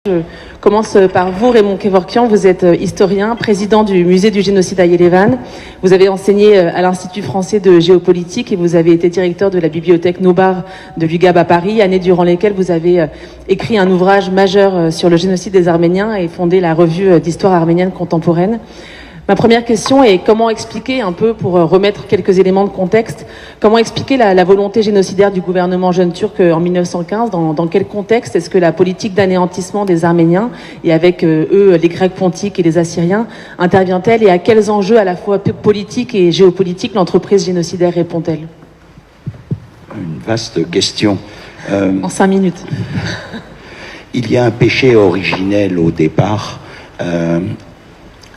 Je commence par vous, Raymond Kevorkian. Vous êtes historien, président du musée du génocide à Yerevan. Vous avez enseigné à l'Institut français de géopolitique et vous avez été directeur de la bibliothèque Nobar de l'UGAB à Paris, années durant lesquelles vous avez écrit un ouvrage majeur sur le génocide des Arméniens et fondé la revue d'histoire arménienne contemporaine. Ma première question est comment expliquer un peu, pour remettre quelques éléments de contexte, comment expliquer la volonté génocidaire du gouvernement jeune turc en 1915 dans quel contexte est-ce que la politique d'anéantissement des Arméniens, et avec eux les Grecs pontiques et les Assyriens, intervient-elle et à quels enjeux à la fois politiques et géopolitiques l'entreprise génocidaire répond-elle? Une vaste question. En 5 minutes. Il y a un péché originel au départ.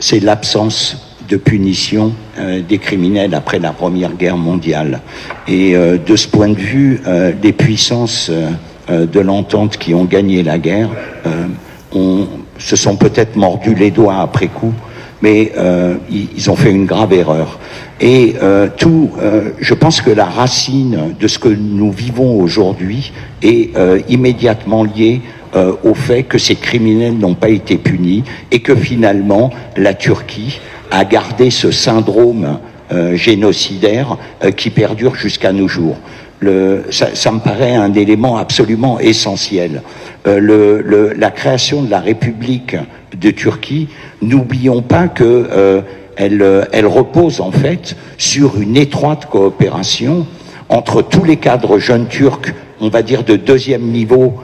C'est l'absence de punition des criminels après la Première Guerre mondiale. Et de ce point de vue, les puissances de l'entente qui ont gagné la guerre se sont peut-être mordus les doigts après coup, mais ils ont fait une grave erreur. Et je pense que la racine de ce que nous vivons aujourd'hui est immédiatement liée au fait que ces criminels n'ont pas été punis et que finalement la Turquie a gardé ce syndrome génocidaire qui perdure jusqu'à nos jours. Ça me paraît un élément absolument essentiel. La création de la République de Turquie, n'oublions pas que elle repose en fait sur une étroite coopération entre tous les cadres jeunes turcs, on va dire de deuxième niveau,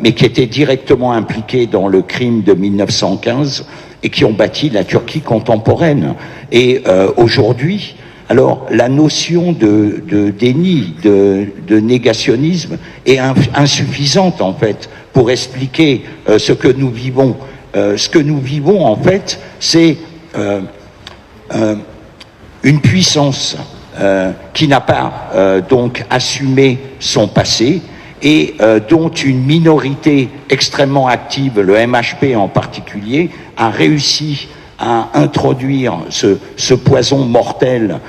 mais qui étaient directement impliqués dans le crime de 1915 et qui ont bâti la Turquie contemporaine. Et aujourd'hui, alors la notion de déni, de négationnisme est insuffisante en fait pour expliquer ce que nous vivons. Ce que nous vivons en fait, c'est une puissance qui n'a pas donc assumé son passé, et dont une minorité extrêmement active, le MHP en particulier, a réussi à introduire ce poison mortel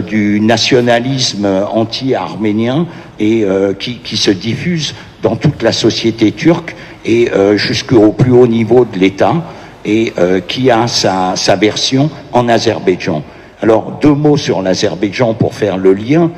du nationalisme anti-arménien et qui se diffuse dans toute la société turque et jusqu'au plus haut niveau de l'État et qui a sa version en Azerbaïdjan. Alors, 2 mots sur l'Azerbaïdjan pour faire le lien.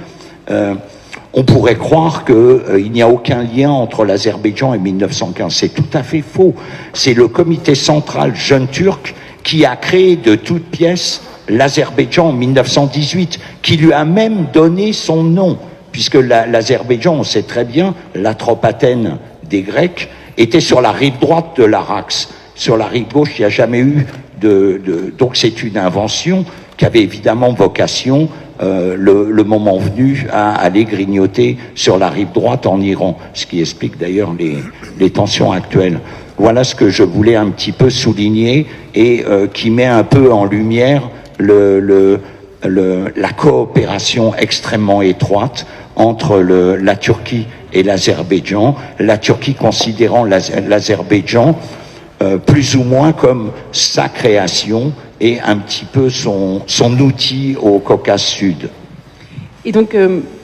On pourrait croire qu'il n'y a aucun lien entre l'Azerbaïdjan et 1915. C'est tout à fait faux. C'est le comité central jeune turc qui a créé de toutes pièces l'Azerbaïdjan en 1918, qui lui a même donné son nom, puisque l'Azerbaïdjan, on sait très bien, l'Atropatène des Grecs, était sur la rive droite de l'Araxe. Sur la rive gauche, il n'y a jamais eu donc c'est une invention qui avait évidemment vocation le moment venu à aller grignoter sur la rive droite en Iran, ce qui explique d'ailleurs les tensions actuelles. Voilà ce que je voulais un petit peu souligner et qui met un peu en lumière la coopération extrêmement étroite entre la Turquie et l'Azerbaïdjan, la Turquie considérant l'Azerbaïdjan plus ou moins comme sa création et un petit peu son outil au Caucase Sud. Et donc,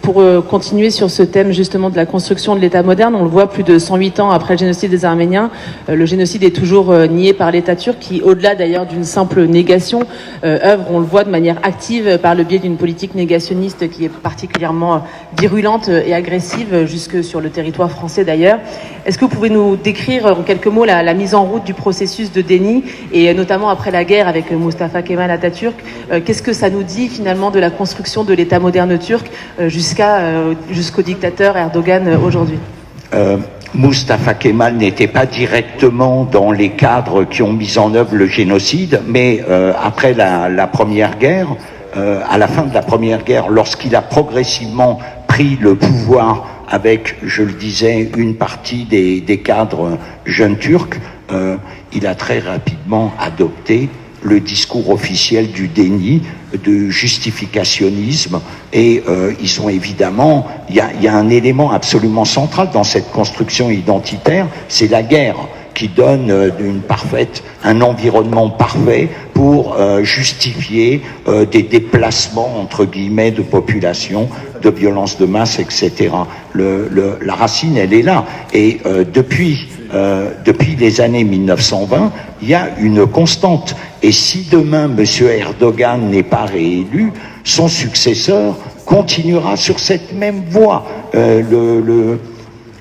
pour continuer sur ce thème justement de la construction de l'État moderne, on le voit plus de 108 ans après le génocide des Arméniens, le génocide est toujours nié par l'État turc qui, au-delà d'ailleurs d'une simple négation, œuvre, on le voit, de manière active par le biais d'une politique négationniste qui est particulièrement virulente et agressive jusque sur le territoire français d'ailleurs. Est-ce que vous pouvez nous décrire en quelques mots la mise en route du processus de déni et notamment après la guerre avec Mustafa Kemal Atatürk, qu'est-ce que ça nous dit finalement de la construction de l'État moderne turc jusqu'au dictateur Erdogan aujourd'hui? Mustafa Kemal n'était pas directement dans les cadres qui ont mis en œuvre le génocide, mais après la Première Guerre, à la fin de la Première Guerre, lorsqu'il a progressivement pris le pouvoir avec, je le disais, une partie des cadres jeunes turcs, il a très rapidement adopté le discours officiel du déni, de justificationnisme, et ils sont évidemment, il y a un élément absolument central dans cette construction identitaire, c'est la guerre qui donne un environnement parfait pour justifier des déplacements entre guillemets de population, de violences de masse, etc. La racine, elle est là, et depuis depuis les années 1920, il y a une constante. Et si demain M. Erdogan n'est pas réélu, son successeur continuera sur cette même voie.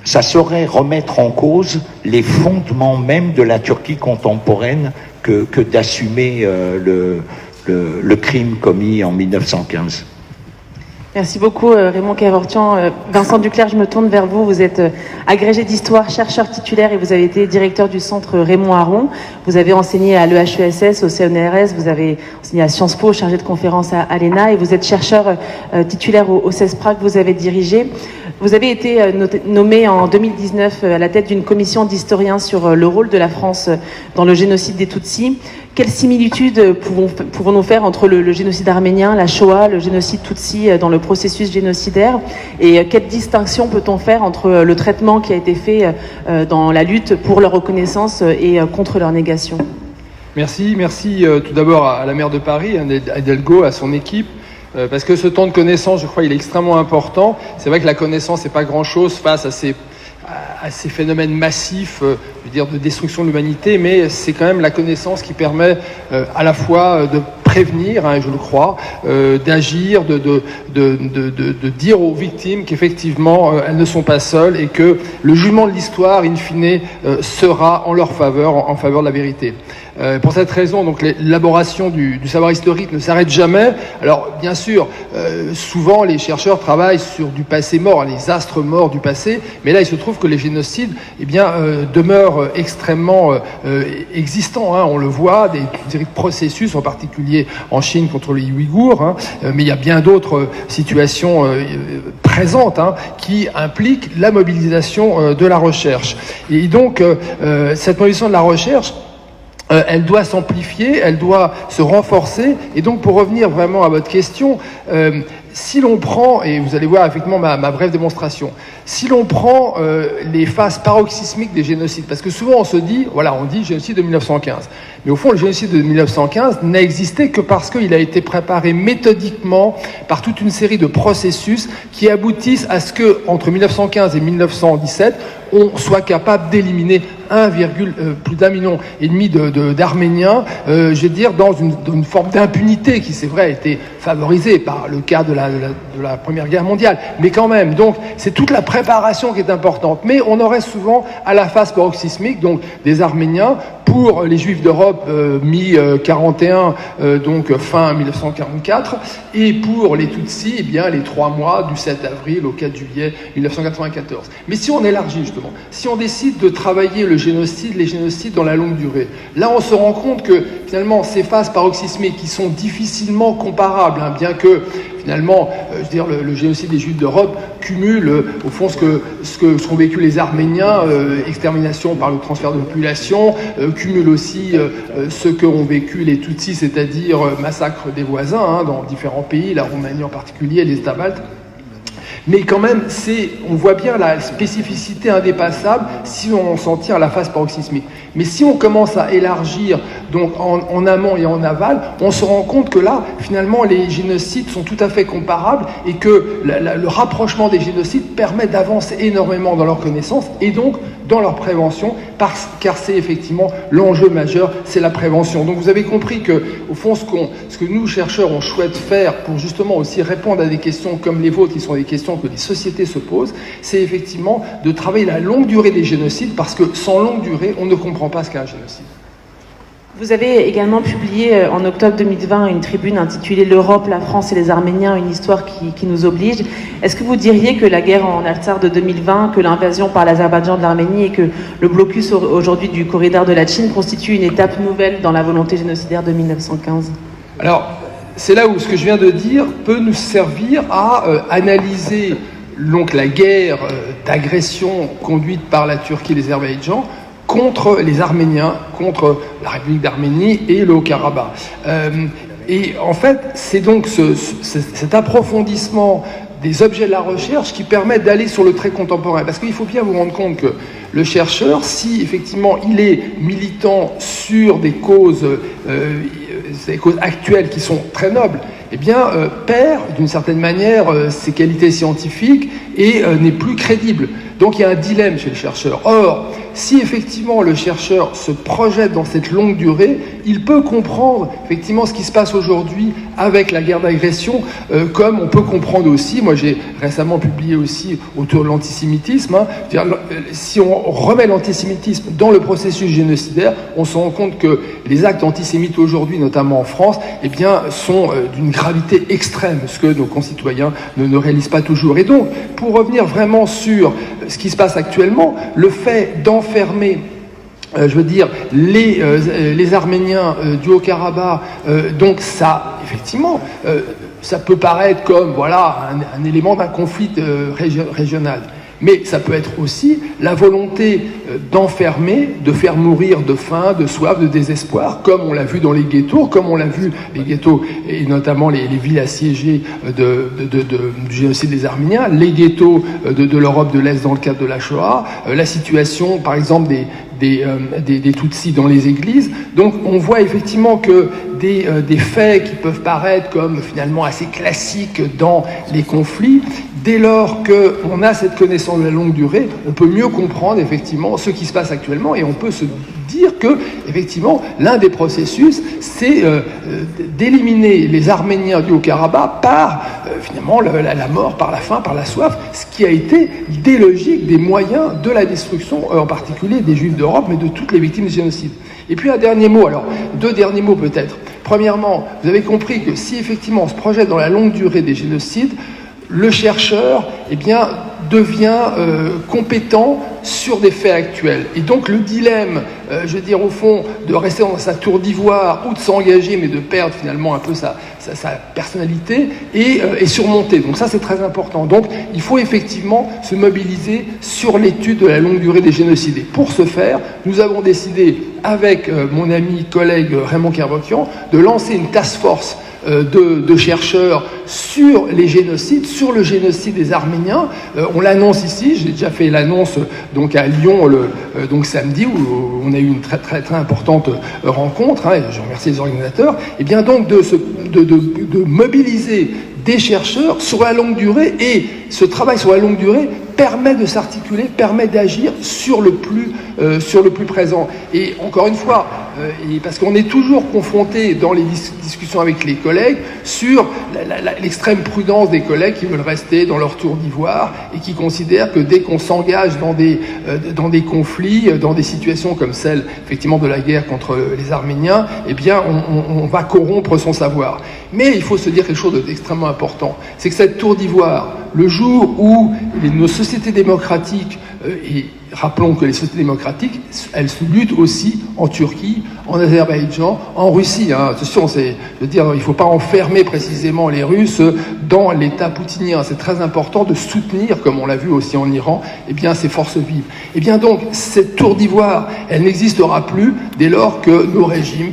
Ça serait remettre en cause les fondements même de la Turquie contemporaine que d'assumer le crime commis en 1915. Merci beaucoup Raymond Kevorkian. Vincent Duclerc, je me tourne vers vous. Vous êtes agrégé d'histoire, chercheur titulaire et vous avez été directeur du centre Raymond Aron. Vous avez enseigné à l'EHESS, au CNRS, vous avez enseigné à Sciences Po, chargé de conférences à l'ENA et vous êtes chercheur titulaire au CESPRA que vous avez dirigé. Vous avez été nommé en 2019 à la tête d'une commission d'historiens sur le rôle de la France dans le génocide des Tutsis. Quelles similitudes pouvons-nous faire entre le génocide arménien, la Shoah, le génocide Tutsi dans le processus génocidaire? Et quelle distinction peut-on faire entre le traitement qui a été fait dans la lutte pour leur reconnaissance et contre leur négation? Merci tout d'abord à la maire de Paris, à Hidalgo, à son équipe. Parce que ce temps de connaissance, je crois, il est extrêmement important. C'est vrai que la connaissance, c'est pas grand-chose face à ces phénomènes massifs, je veux dire, de destruction de l'humanité, mais c'est quand même la connaissance qui permet à la fois de prévenir, hein, je le crois, d'agir, de dire aux victimes qu'effectivement elles ne sont pas seules et que le jugement de l'histoire, in fine, sera en leur faveur, en faveur de la vérité. Pour cette raison, donc, l'élaboration du savoir historique ne s'arrête jamais. Alors, bien sûr, souvent les chercheurs travaillent sur du passé mort, les astres morts du passé, mais là, il se trouve que les génocides, demeurent extrêmement existants. Hein, on le voit, des séries de processus, en particulier en Chine contre les Ouïghours, hein, mais il y a bien d'autres situations présentes hein, qui impliquent la mobilisation de la recherche. Et donc, cette mobilisation de la recherche, elle doit s'amplifier, elle doit se renforcer. Et donc, pour revenir vraiment à votre question, si l'on prend, et vous allez voir effectivement ma brève démonstration, si l'on prend les phases paroxysmiques des génocides, parce que souvent on se dit, voilà, on dit génocide de 1915, mais au fond le génocide de 1915 n'a existé que parce qu'il a été préparé méthodiquement par toute une série de processus qui aboutissent à ce que, entre 1915 et 1917, on soit capable d'éliminer plus d'1,5 million d'Arméniens, je veux dire, dans une forme d'impunité qui, c'est vrai, a été favorisée par le cas de la Première Guerre mondiale. Mais quand même, donc, c'est toute la préparation qui est importante. Mais on aurait souvent, à la phase paroxysmique, donc, des Arméniens, pour les Juifs d'Europe, mi-41, donc fin 1944, et pour les Tutsis, eh bien, les 3 mois du 7 avril au 4 juillet 1994. Mais si on élargit, justement, si on décide de travailler les génocides dans la longue durée, là, on se rend compte que, finalement, ces phases paroxysmiques qui sont difficilement comparables, hein, bien que, finalement, je veux dire, le génocide des Juifs d'Europe cumule, au fond, ce qu'ont vécu les Arméniens, extermination par le transfert de population, cumule aussi ce qu'ont vécu les Tutsis, c'est-à-dire massacre des voisins hein, dans différents pays, la Roumanie en particulier, les États baltes. Mais quand même, on voit bien la spécificité indépassable si on s'en tient à la phase paroxysmique. Mais si on commence à élargir donc en amont et en aval, on se rend compte que là, finalement, les génocides sont tout à fait comparables et que le rapprochement des génocides permet d'avancer énormément dans leur connaissance et donc dans leur prévention, car c'est effectivement l'enjeu majeur, c'est la prévention. Donc vous avez compris que, au fond, ce que nous, chercheurs, on souhaite faire pour justement aussi répondre à des questions comme les vôtres, qui sont des questions que les sociétés se posent, c'est effectivement de travailler la longue durée des génocides, parce que sans longue durée, on ne comprend pas ce qu'est un génocide. Vous avez également publié en octobre 2020 une tribune intitulée « L'Europe, la France et les Arméniens, une histoire qui nous oblige ». Est-ce que vous diriez que la guerre en Artsakh de 2020, que l'invasion par l'Azerbaïdjan de l'Arménie et que le blocus aujourd'hui du corridor de la Chine constituent une étape nouvelle dans la volonté génocidaire de 1915 ? Alors, c'est là où ce que je viens de dire peut nous servir à analyser donc, la guerre d'agression conduite par la Turquie et l'Azerbaïdjan contre les Arméniens, contre la République d'Arménie et le Haut-Karabakh. Et en fait, c'est donc cet approfondissement des objets de la recherche qui permet d'aller sur le trait contemporain. Parce qu'il faut bien vous rendre compte que le chercheur, si effectivement il est militant sur des causes actuelles qui sont très nobles, perd d'une certaine manière ses qualités scientifiques et n'est plus crédible. Donc il y a un dilemme chez le chercheur. Or, si effectivement le chercheur se projette dans cette longue durée, il peut comprendre effectivement ce qui se passe aujourd'hui avec la guerre d'agression, comme on peut comprendre aussi, moi j'ai récemment publié aussi autour de l'antisémitisme, si on remet l'antisémitisme dans le processus génocidaire, on se rend compte que les actes antisémites aujourd'hui, notamment en France, sont d'une gravité extrême, ce que nos concitoyens ne réalisent pas toujours. Et donc, pour revenir vraiment sur ce qui se passe actuellement, le fait d'enfermer les Arméniens du Haut-Karabakh, donc ça, effectivement, ça peut paraître comme, un élément d'un conflit régional. Mais ça peut être aussi la volonté d'enfermer, de faire mourir de faim, de soif, de désespoir, comme on l'a vu dans les ghettos, comme on l'a vu, les ghettos, et notamment les villes assiégées du génocide des Arméniens, les ghettos de l'Europe de l'Est dans le cadre de la Shoah, la situation, par exemple, des Tutsis dans les églises. Donc on voit effectivement que des faits qui peuvent paraître comme finalement assez classiques dans les conflits, dès lors qu'on a cette connaissance de la longue durée, on peut mieux comprendre effectivement ce qui se passe actuellement et on peut se dire que effectivement l'un des processus c'est d'éliminer les Arméniens du Haut-Karabakh par finalement la mort, par la faim, par la soif, ce qui a été l'idée logique des moyens de la destruction, en particulier des Juifs d'Europe, mais de toutes les victimes du génocide. Et puis un dernier mot, alors deux derniers mots peut-être. Premièrement, vous avez compris que si effectivement on se projette dans la longue durée des génocides, le chercheur devient compétent sur des faits actuels. Et donc le dilemme, au fond, de rester dans sa tour d'ivoire ou de s'engager, mais de perdre finalement un peu sa personnalité, est surmonté. Donc ça, c'est très important. Donc il faut effectivement se mobiliser sur l'étude de la longue durée des génocides. Et pour ce faire, nous avons décidé, avec mon ami, collègue Raymond Kervokian, de lancer une task force de chercheurs sur les génocides, sur le génocide des Arméniens. On l'annonce ici, j'ai déjà fait l'annonce donc à Lyon donc samedi, où on a eu une très très très importante rencontre, et je remercie les organisateurs, et bien donc de mobiliser des chercheurs sur la longue durée, et ce travail sur la longue durée permet de s'articuler, permet d'agir sur le plus présent. Et encore une fois, parce qu'on est toujours confronté dans les discussions avec les collègues sur l'extrême prudence des collègues qui veulent rester dans leur tour d'ivoire et qui considèrent que dès qu'on s'engage dans des conflits, dans des situations comme celle effectivement de la guerre contre les Arméniens, on va corrompre son savoir. Mais il faut se dire quelque chose d'extrêmement important, c'est que cette tour d'ivoire, le jour où nos sociétés démocratiques, et rappelons que les sociétés démocratiques, elles se luttent aussi en Turquie, en Azerbaïdjan, en Russie. Attention, il ne faut pas enfermer précisément les Russes dans l'État poutinien. C'est très important de soutenir, comme on l'a vu aussi en Iran, ces forces vives. Donc, cette tour d'ivoire, elle n'existera plus dès lors que nos régimes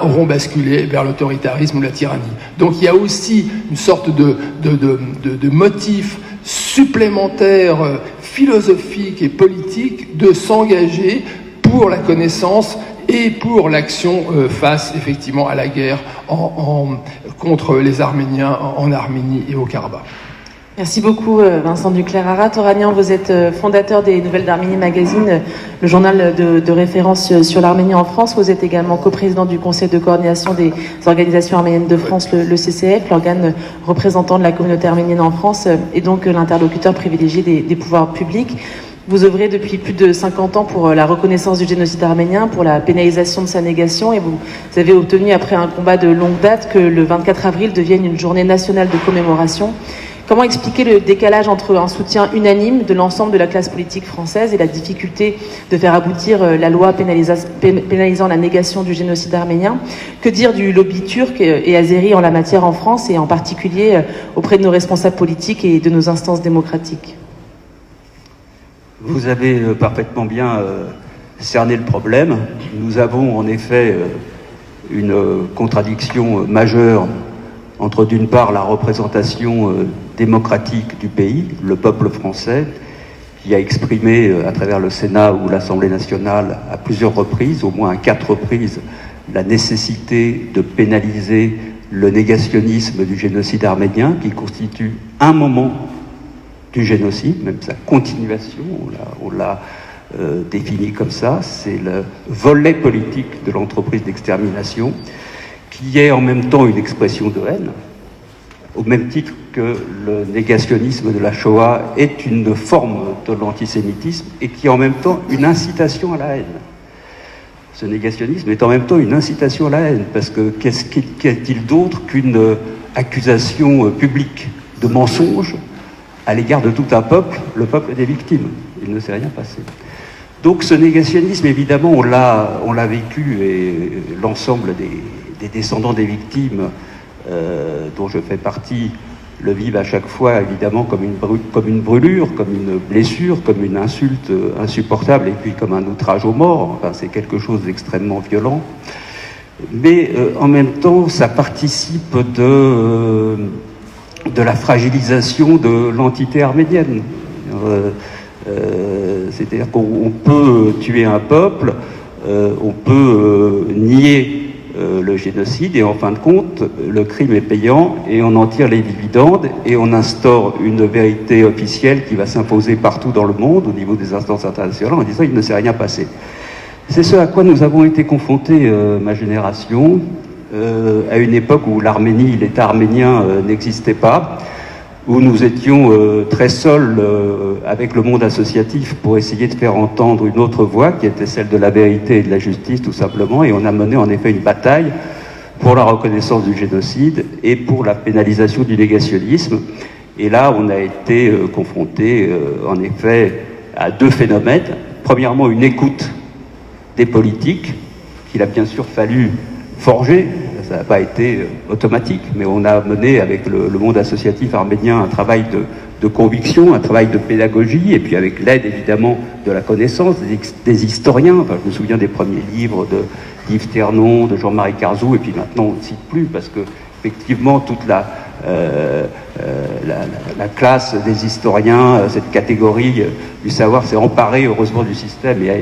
auront basculé vers l'autoritarisme ou la tyrannie. Donc, il y a aussi une sorte de motif supplémentaire philosophique et politique de s'engager pour la connaissance et pour l'action face effectivement à la guerre contre les Arméniens en Arménie et au Karabakh. Merci beaucoup Vincent Duclerc-Arat. Oranian, vous êtes fondateur des Nouvelles d'Arménie Magazine, le journal de référence sur l'Arménie en France. Vous êtes également coprésident du Conseil de coordination des organisations arméniennes de France, le CCF, l'organe représentant de la communauté arménienne en France, et donc l'interlocuteur privilégié des pouvoirs publics. Vous œuvrez depuis plus de 50 ans pour la reconnaissance du génocide arménien, pour la pénalisation de sa négation, et vous avez obtenu, après un combat de longue date, que le 24 avril devienne une journée nationale de commémoration. Comment expliquer le décalage entre un soutien unanime de l'ensemble de la classe politique française et la difficulté de faire aboutir la loi pénalisant la négation du génocide arménien? Que dire du lobby turc et azéri en la matière en France, et en particulier auprès de nos responsables politiques et de nos instances démocratiques? Vous avez parfaitement bien cerné le problème. Nous avons en effet une contradiction majeure entre d'une part la représentation démocratique du pays, le peuple français, qui a exprimé à travers le Sénat ou l'Assemblée nationale à plusieurs reprises, au moins à 4 reprises, la nécessité de pénaliser le négationnisme du génocide arménien, qui constitue un moment du génocide, même sa continuation, on l'a défini comme ça, c'est le volet politique de l'entreprise d'extermination, qui est en même temps une expression de haine, au même titre que le négationnisme de la Shoah est une forme de l'antisémitisme et qui est en même temps une incitation à la haine. Ce négationnisme est en même temps une incitation à la haine, parce que qu'est-il d'autre qu'une accusation publique de mensonge à l'égard de tout un peuple, le peuple des victimes. Il ne s'est rien passé. Donc ce négationnisme, évidemment, on l'a vécu, et l'ensemble des descendants des victimes, dont je fais partie, le vivent à chaque fois, évidemment, comme une brûlure, comme une blessure, comme une insulte insupportable, et puis comme un outrage aux morts. Enfin, c'est quelque chose d'extrêmement violent. Mais en même temps, ça participe de la fragilisation de l'entité arménienne. C'est-à-dire qu'on peut tuer un peuple, on peut nier le génocide, et en fin de compte, le crime est payant, et on en tire les dividendes, et on instaure une vérité officielle qui va s'imposer partout dans le monde, au niveau des instances internationales, en disant il ne s'est rien passé. C'est ce à quoi nous avons été confrontés, ma génération, à une époque où l'Arménie, l'État arménien n'existait pas, où nous étions très seuls avec le monde associatif pour essayer de faire entendre une autre voix qui était celle de la vérité et de la justice, tout simplement, et on a mené en effet une bataille pour la reconnaissance du génocide et pour la pénalisation du négationnisme. Et là, on a été confronté en effet à deux phénomènes. Premièrement, une écoute des politiques qu'il a bien sûr fallu forger. Ça n'a pas été automatique, mais on a mené avec le monde associatif arménien un travail de conviction, un travail de pédagogie, et puis avec l'aide évidemment de la connaissance, des historiens. Enfin, je me souviens des premiers livres d'Yves Ternon, de Jean-Marie Carzou, et puis maintenant on ne cite plus, parce que effectivement toute la classe des historiens, cette catégorie du savoir s'est emparée heureusement du système et a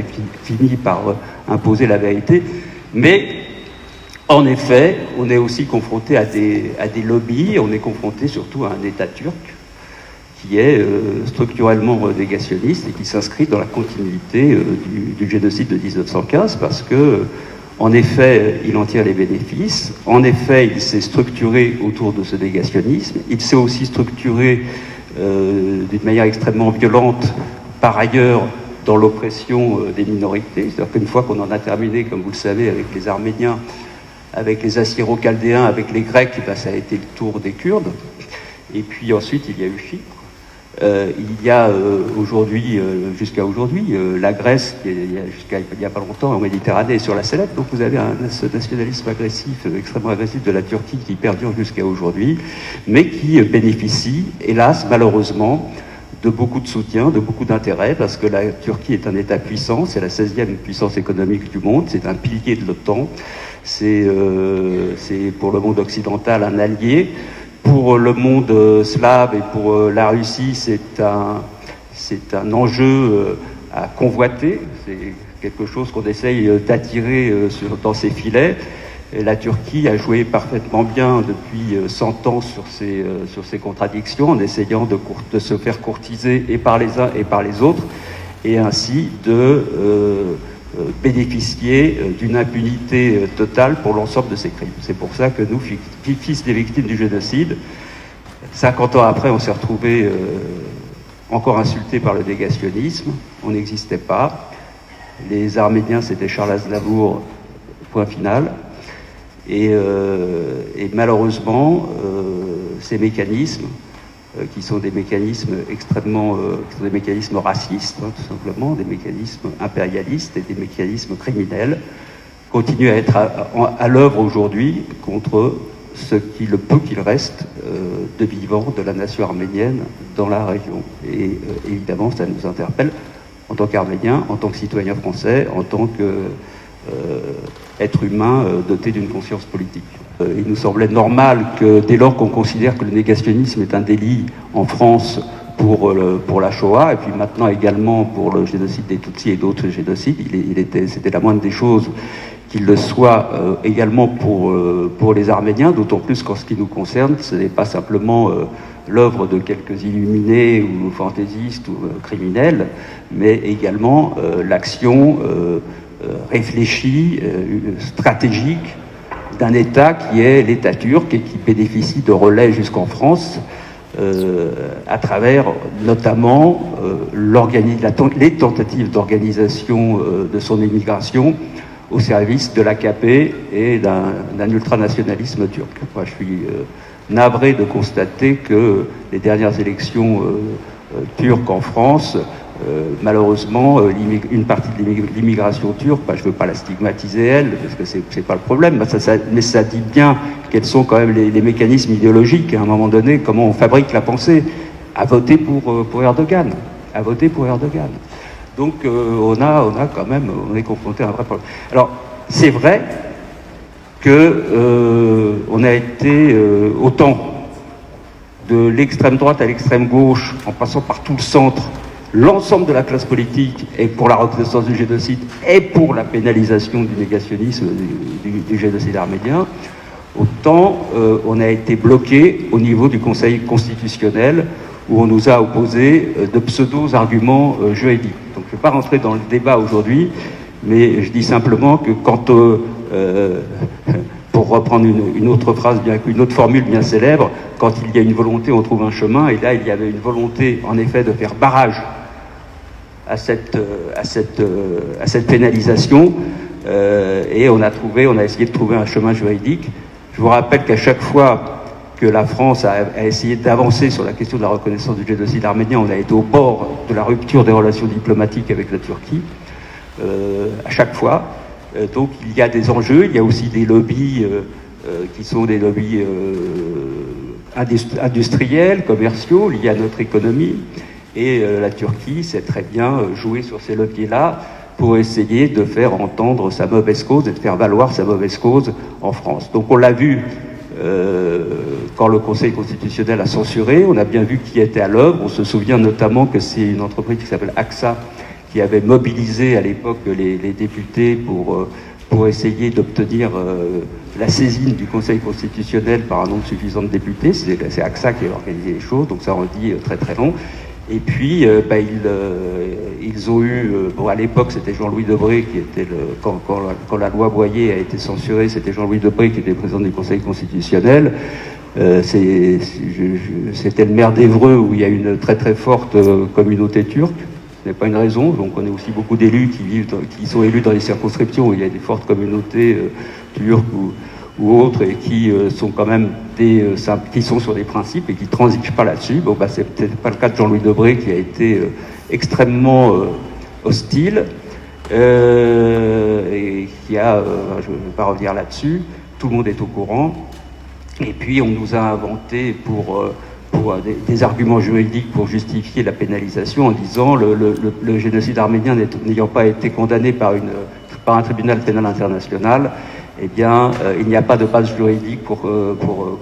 fini par imposer la vérité. Mais en effet, on est aussi confronté à des lobbies, on est confronté surtout à un État turc qui est structurellement négationniste et qui s'inscrit dans la continuité du génocide de 1915, parce que, en effet, il en tire les bénéfices, en effet, il s'est structuré autour de ce négationnisme, il s'est aussi structuré d'une manière extrêmement violente, par ailleurs, dans l'oppression des minorités. C'est-à-dire qu'une fois qu'on en a terminé, comme vous le savez, avec les Arméniens, avec les Assyro-Chaldéens, avec les Grecs, ben, ça a été le tour des Kurdes. Et puis ensuite, il y a eu Chypre. Il y a aujourd'hui, jusqu'à aujourd'hui, la Grèce, qui est, jusqu'à il n'y a pas longtemps, en Méditerranée, sur la sellette. Donc vous avez ce nationalisme agressif, extrêmement agressif de la Turquie qui perdure jusqu'à aujourd'hui, mais qui bénéficie, hélas, malheureusement, de beaucoup de soutien, de beaucoup d'intérêt, parce que la Turquie est un État puissant, c'est la 16e puissance économique du monde, c'est un pilier de l'OTAN, c'est pour le monde occidental un allié. Pour le monde slave et pour la Russie, c'est un enjeu à convoiter. C'est quelque chose qu'on essaye d'attirer dans ses filets. Et la Turquie a joué parfaitement bien depuis 100 ans sur ces contradictions, en essayant de se faire courtiser et par les uns et par les autres, et ainsi de bénéficier d'une impunité totale pour l'ensemble de ces crimes. C'est pour ça que nous, fils des victimes du génocide, 50 ans après, on s'est retrouvés encore insultés par le négationnisme. On n'existait pas. Les Arméniens, c'était Charles Aznavour, point final. Et malheureusement, ces mécanismes, qui sont des mécanismes extrêmement, qui sont des mécanismes racistes, hein, tout simplement, des mécanismes impérialistes et des mécanismes criminels, continuent à être à l'œuvre aujourd'hui contre le peu qu'il reste de vivants de la nation arménienne dans la région. Et évidemment, ça nous interpelle en tant qu'Arméniens, en tant que citoyens français, en tant qu'être humain doté d'une conscience politique. Il nous semblait normal que, dès lors qu'on considère que le négationnisme est un délit en France pour la Shoah, et puis maintenant également pour le génocide des Tutsis et d'autres génocides, c'était la moindre des choses qu'il le soit également pour les Arméniens, d'autant plus qu'en ce qui nous concerne, ce n'est pas simplement l'œuvre de quelques illuminés ou fantaisistes ou criminels, mais également l'action réfléchie, stratégique d'un État qui est l'État turc et qui bénéficie de relais jusqu'en France à travers notamment les tentatives d'organisation de son émigration au service de l'AKP et d'un ultranationalisme turc. Moi, je suis navré de constater que les dernières élections turques en France, malheureusement, une partie de l'immigration turque, je ne veux pas la stigmatiser elle, parce que c'est pas le problème, mais ça dit bien quels sont quand même les mécanismes idéologiques, à un moment donné, comment on fabrique la pensée, à voter pour Erdogan, Donc on est confronté à un vrai problème. Alors, c'est vrai que on a été autant de l'extrême droite à l'extrême gauche, en passant par tout le centre, l'ensemble de la classe politique est pour la reconnaissance du génocide et pour la pénalisation du négationnisme du génocide arménien, autant on a été bloqué au niveau du Conseil constitutionnel où on nous a opposé de pseudo-arguments juridiques. Donc je ne vais pas rentrer dans le débat aujourd'hui, mais je dis simplement que quand, pour reprendre une autre phrase, une autre formule bien célèbre, quand il y a une volonté, on trouve un chemin, et là il y avait une volonté en effet de faire barrage à cette pénalisation, et on a essayé de trouver un chemin juridique. Je vous rappelle qu'à chaque fois que la France a essayé d'avancer sur la question de la reconnaissance du génocide arménien, on a été au bord de la rupture des relations diplomatiques avec la Turquie, à chaque fois. Donc il y a des enjeux, il y a aussi des lobbies qui sont des lobbies industriels, commerciaux, liés à notre économie, et la Turquie sait très bien jouer sur ces leviers-là pour essayer de faire entendre sa mauvaise cause et de faire valoir sa mauvaise cause en France. Donc on l'a vu quand le Conseil constitutionnel a censuré, on a bien vu qui était à l'œuvre. On se souvient notamment que c'est une entreprise qui s'appelle AXA qui avait mobilisé à l'époque les députés pour essayer d'obtenir la saisine du Conseil constitutionnel par un nombre suffisant de députés. C'est AXA qui a organisé les choses, donc ça en dit très très long. Et puis, ils ont eu... à l'époque, c'était Jean-Louis Debré qui était quand la loi Boyer a été censurée, c'était Jean-Louis Debré qui était président du Conseil constitutionnel. C'était le maire d'Évreux où il y a une très très forte communauté turque. Ce n'est pas une raison. Donc, on a aussi beaucoup d'élus qui sont élus dans les circonscriptions où il y a des fortes communautés turques ou autres, et qui sont quand même qui sont sur des principes et qui transigent pas là-dessus. Bon, c'est peut-être pas le cas de Jean-Louis Debré qui a été extrêmement hostile et qui a, je ne vais pas revenir là-dessus, tout le monde est au courant. Et puis on nous a inventé pour des arguments juridiques pour justifier la pénalisation en disant le génocide arménien n'ayant pas été condamné par un tribunal pénal international, eh bien, il n'y a pas de base juridique pour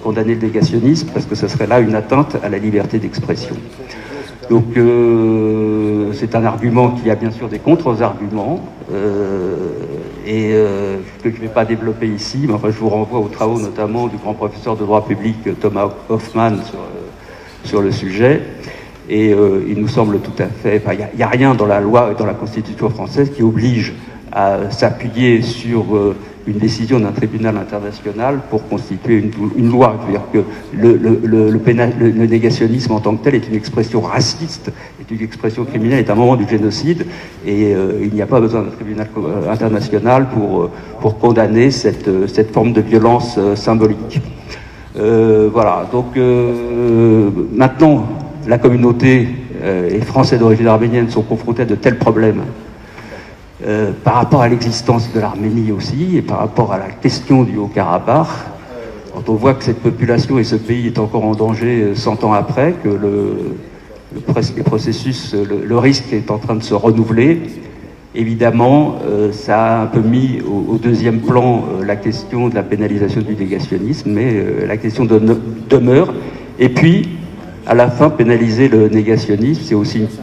condamner le négationnisme, parce que ce serait là une atteinte à la liberté d'expression. Donc, c'est un argument qui a bien sûr des contre-arguments, que je ne vais pas développer ici, mais enfin, je vous renvoie aux travaux notamment du grand professeur de droit public Thomas Hoffmann sur le sujet. Et il nous semble tout à fait... Il n'y a rien dans la loi et dans la Constitution française qui oblige à s'appuyer sur une décision d'un tribunal international pour constituer une loi. C'est-à-dire que le négationnisme en tant que tel est une expression raciste, est une expression criminelle, est un moment du génocide, et il n'y a pas besoin d'un tribunal international pour condamner cette forme de violence symbolique. Voilà, donc maintenant, la communauté et les Français d'origine arménienne sont confrontés à de tels problèmes par rapport à l'existence de l'Arménie aussi, et par rapport à la question du Haut-Karabakh, quand on voit que cette population et ce pays est encore en danger 100 ans après, que le processus, le risque est en train de se renouveler, évidemment, ça a un peu mis au deuxième plan la question de la pénalisation du négationnisme, mais la question demeure. Et puis, à la fin, pénaliser le négationnisme,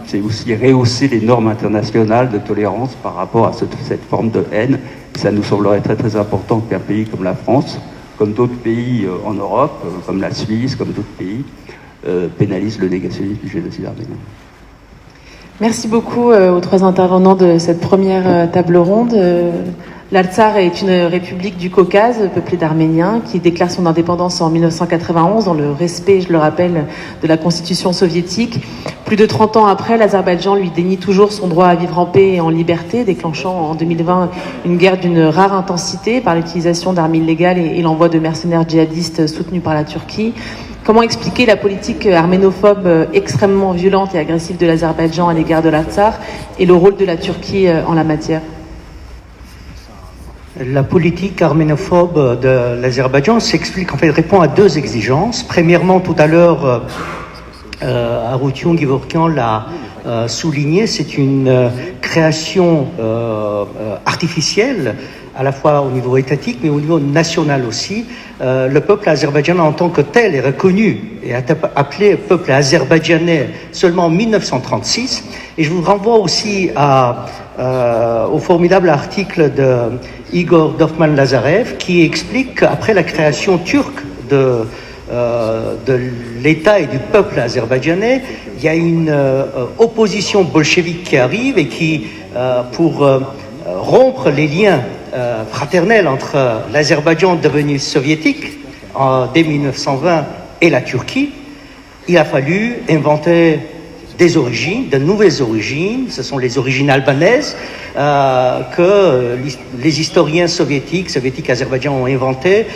c'est aussi rehausser les normes internationales de tolérance par rapport à cette forme de haine. ça nous semblerait très très important qu'un pays comme la France, comme d'autres pays en Europe, comme la Suisse, comme d'autres pays, pénalise le négationnisme du génocide arménien. Merci beaucoup aux trois intervenants de cette première table ronde. L'Artsakh est une république du Caucase peuplée d'Arméniens qui déclare son indépendance en 1991 dans le respect, je le rappelle, de la constitution soviétique. Plus de 30 ans après, l'Azerbaïdjan lui dénie toujours son droit à vivre en paix et en liberté, déclenchant en 2020 une guerre d'une rare intensité par l'utilisation d'armes illégales et l'envoi de mercenaires djihadistes soutenus par la Turquie. Comment expliquer la politique arménophobe extrêmement violente et agressive de l'Azerbaïdjan à l'égard de l'Artsakh et le rôle de la Turquie en la matière? La politique arménophobe de l'Azerbaïdjan s'explique, en fait, répond à deux exigences. Premièrement, tout à l'heure, Arutyon Gevorkyan l'a souligné, c'est une création artificielle, à la fois au niveau étatique, mais au niveau national aussi. Le peuple azerbaïdjanais en tant que tel est reconnu et appelé peuple azerbaïdjanais seulement en 1936. Et je vous renvoie aussi au formidable article de Igor Dorfman-Lazarev qui explique qu'après la création turque de l'État et du peuple azerbaïdjanais, il y a une opposition bolchevique qui arrive et qui, pour rompre les liens fraternels entre l'Azerbaïdjan devenu soviétique dès 1920 et la Turquie, il a fallu inventer des origines, de nouvelles origines. Ce sont les origines albanaises que les historiens soviétiques Azerbaïdjan ont inventées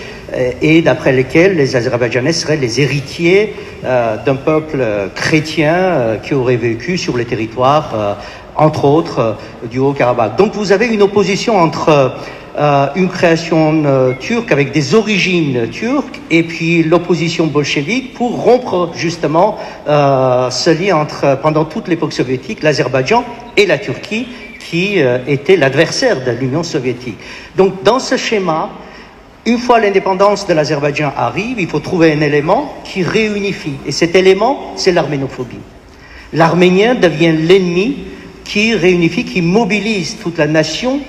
et d'après lesquelles les Azerbaïdjanais seraient les héritiers d'un peuple chrétien qui aurait vécu sur les territoires, entre autres, du Haut-Karabakh. Donc vous avez une opposition entre une création turque avec des origines turques et puis l'opposition bolchevique pour rompre justement ce lien entre, pendant toute l'époque soviétique, l'Azerbaïdjan et la Turquie qui était l'adversaire de l'Union soviétique. Donc dans ce schéma, une fois l'indépendance de l'Azerbaïdjan arrive, il faut trouver un élément qui réunifie. Et cet élément, c'est l'arménophobie. L'arménien devient l'ennemi qui réunifie, qui mobilise toute la nation,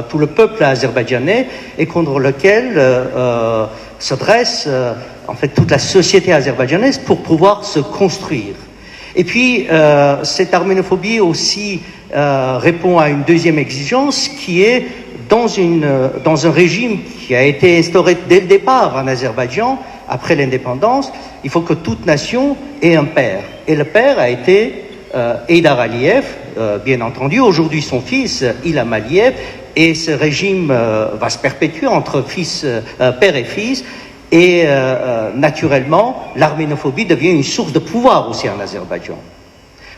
tout le peuple azerbaïdjanais, et contre lequel se dresse en fait toute la société azerbaïdjanaise pour pouvoir se construire. Et puis cette arménophobie aussi répond à une deuxième exigence qui est dans un régime qui a été instauré dès le départ en Azerbaïdjan, après l'indépendance, il faut que toute nation ait un père. Et le père a été Heydar Aliyev, bien entendu, aujourd'hui son fils Ilham Aliyev, et ce régime va se perpétuer entre père et fils, et naturellement l'arménophobie devient une source de pouvoir aussi en Azerbaïdjan.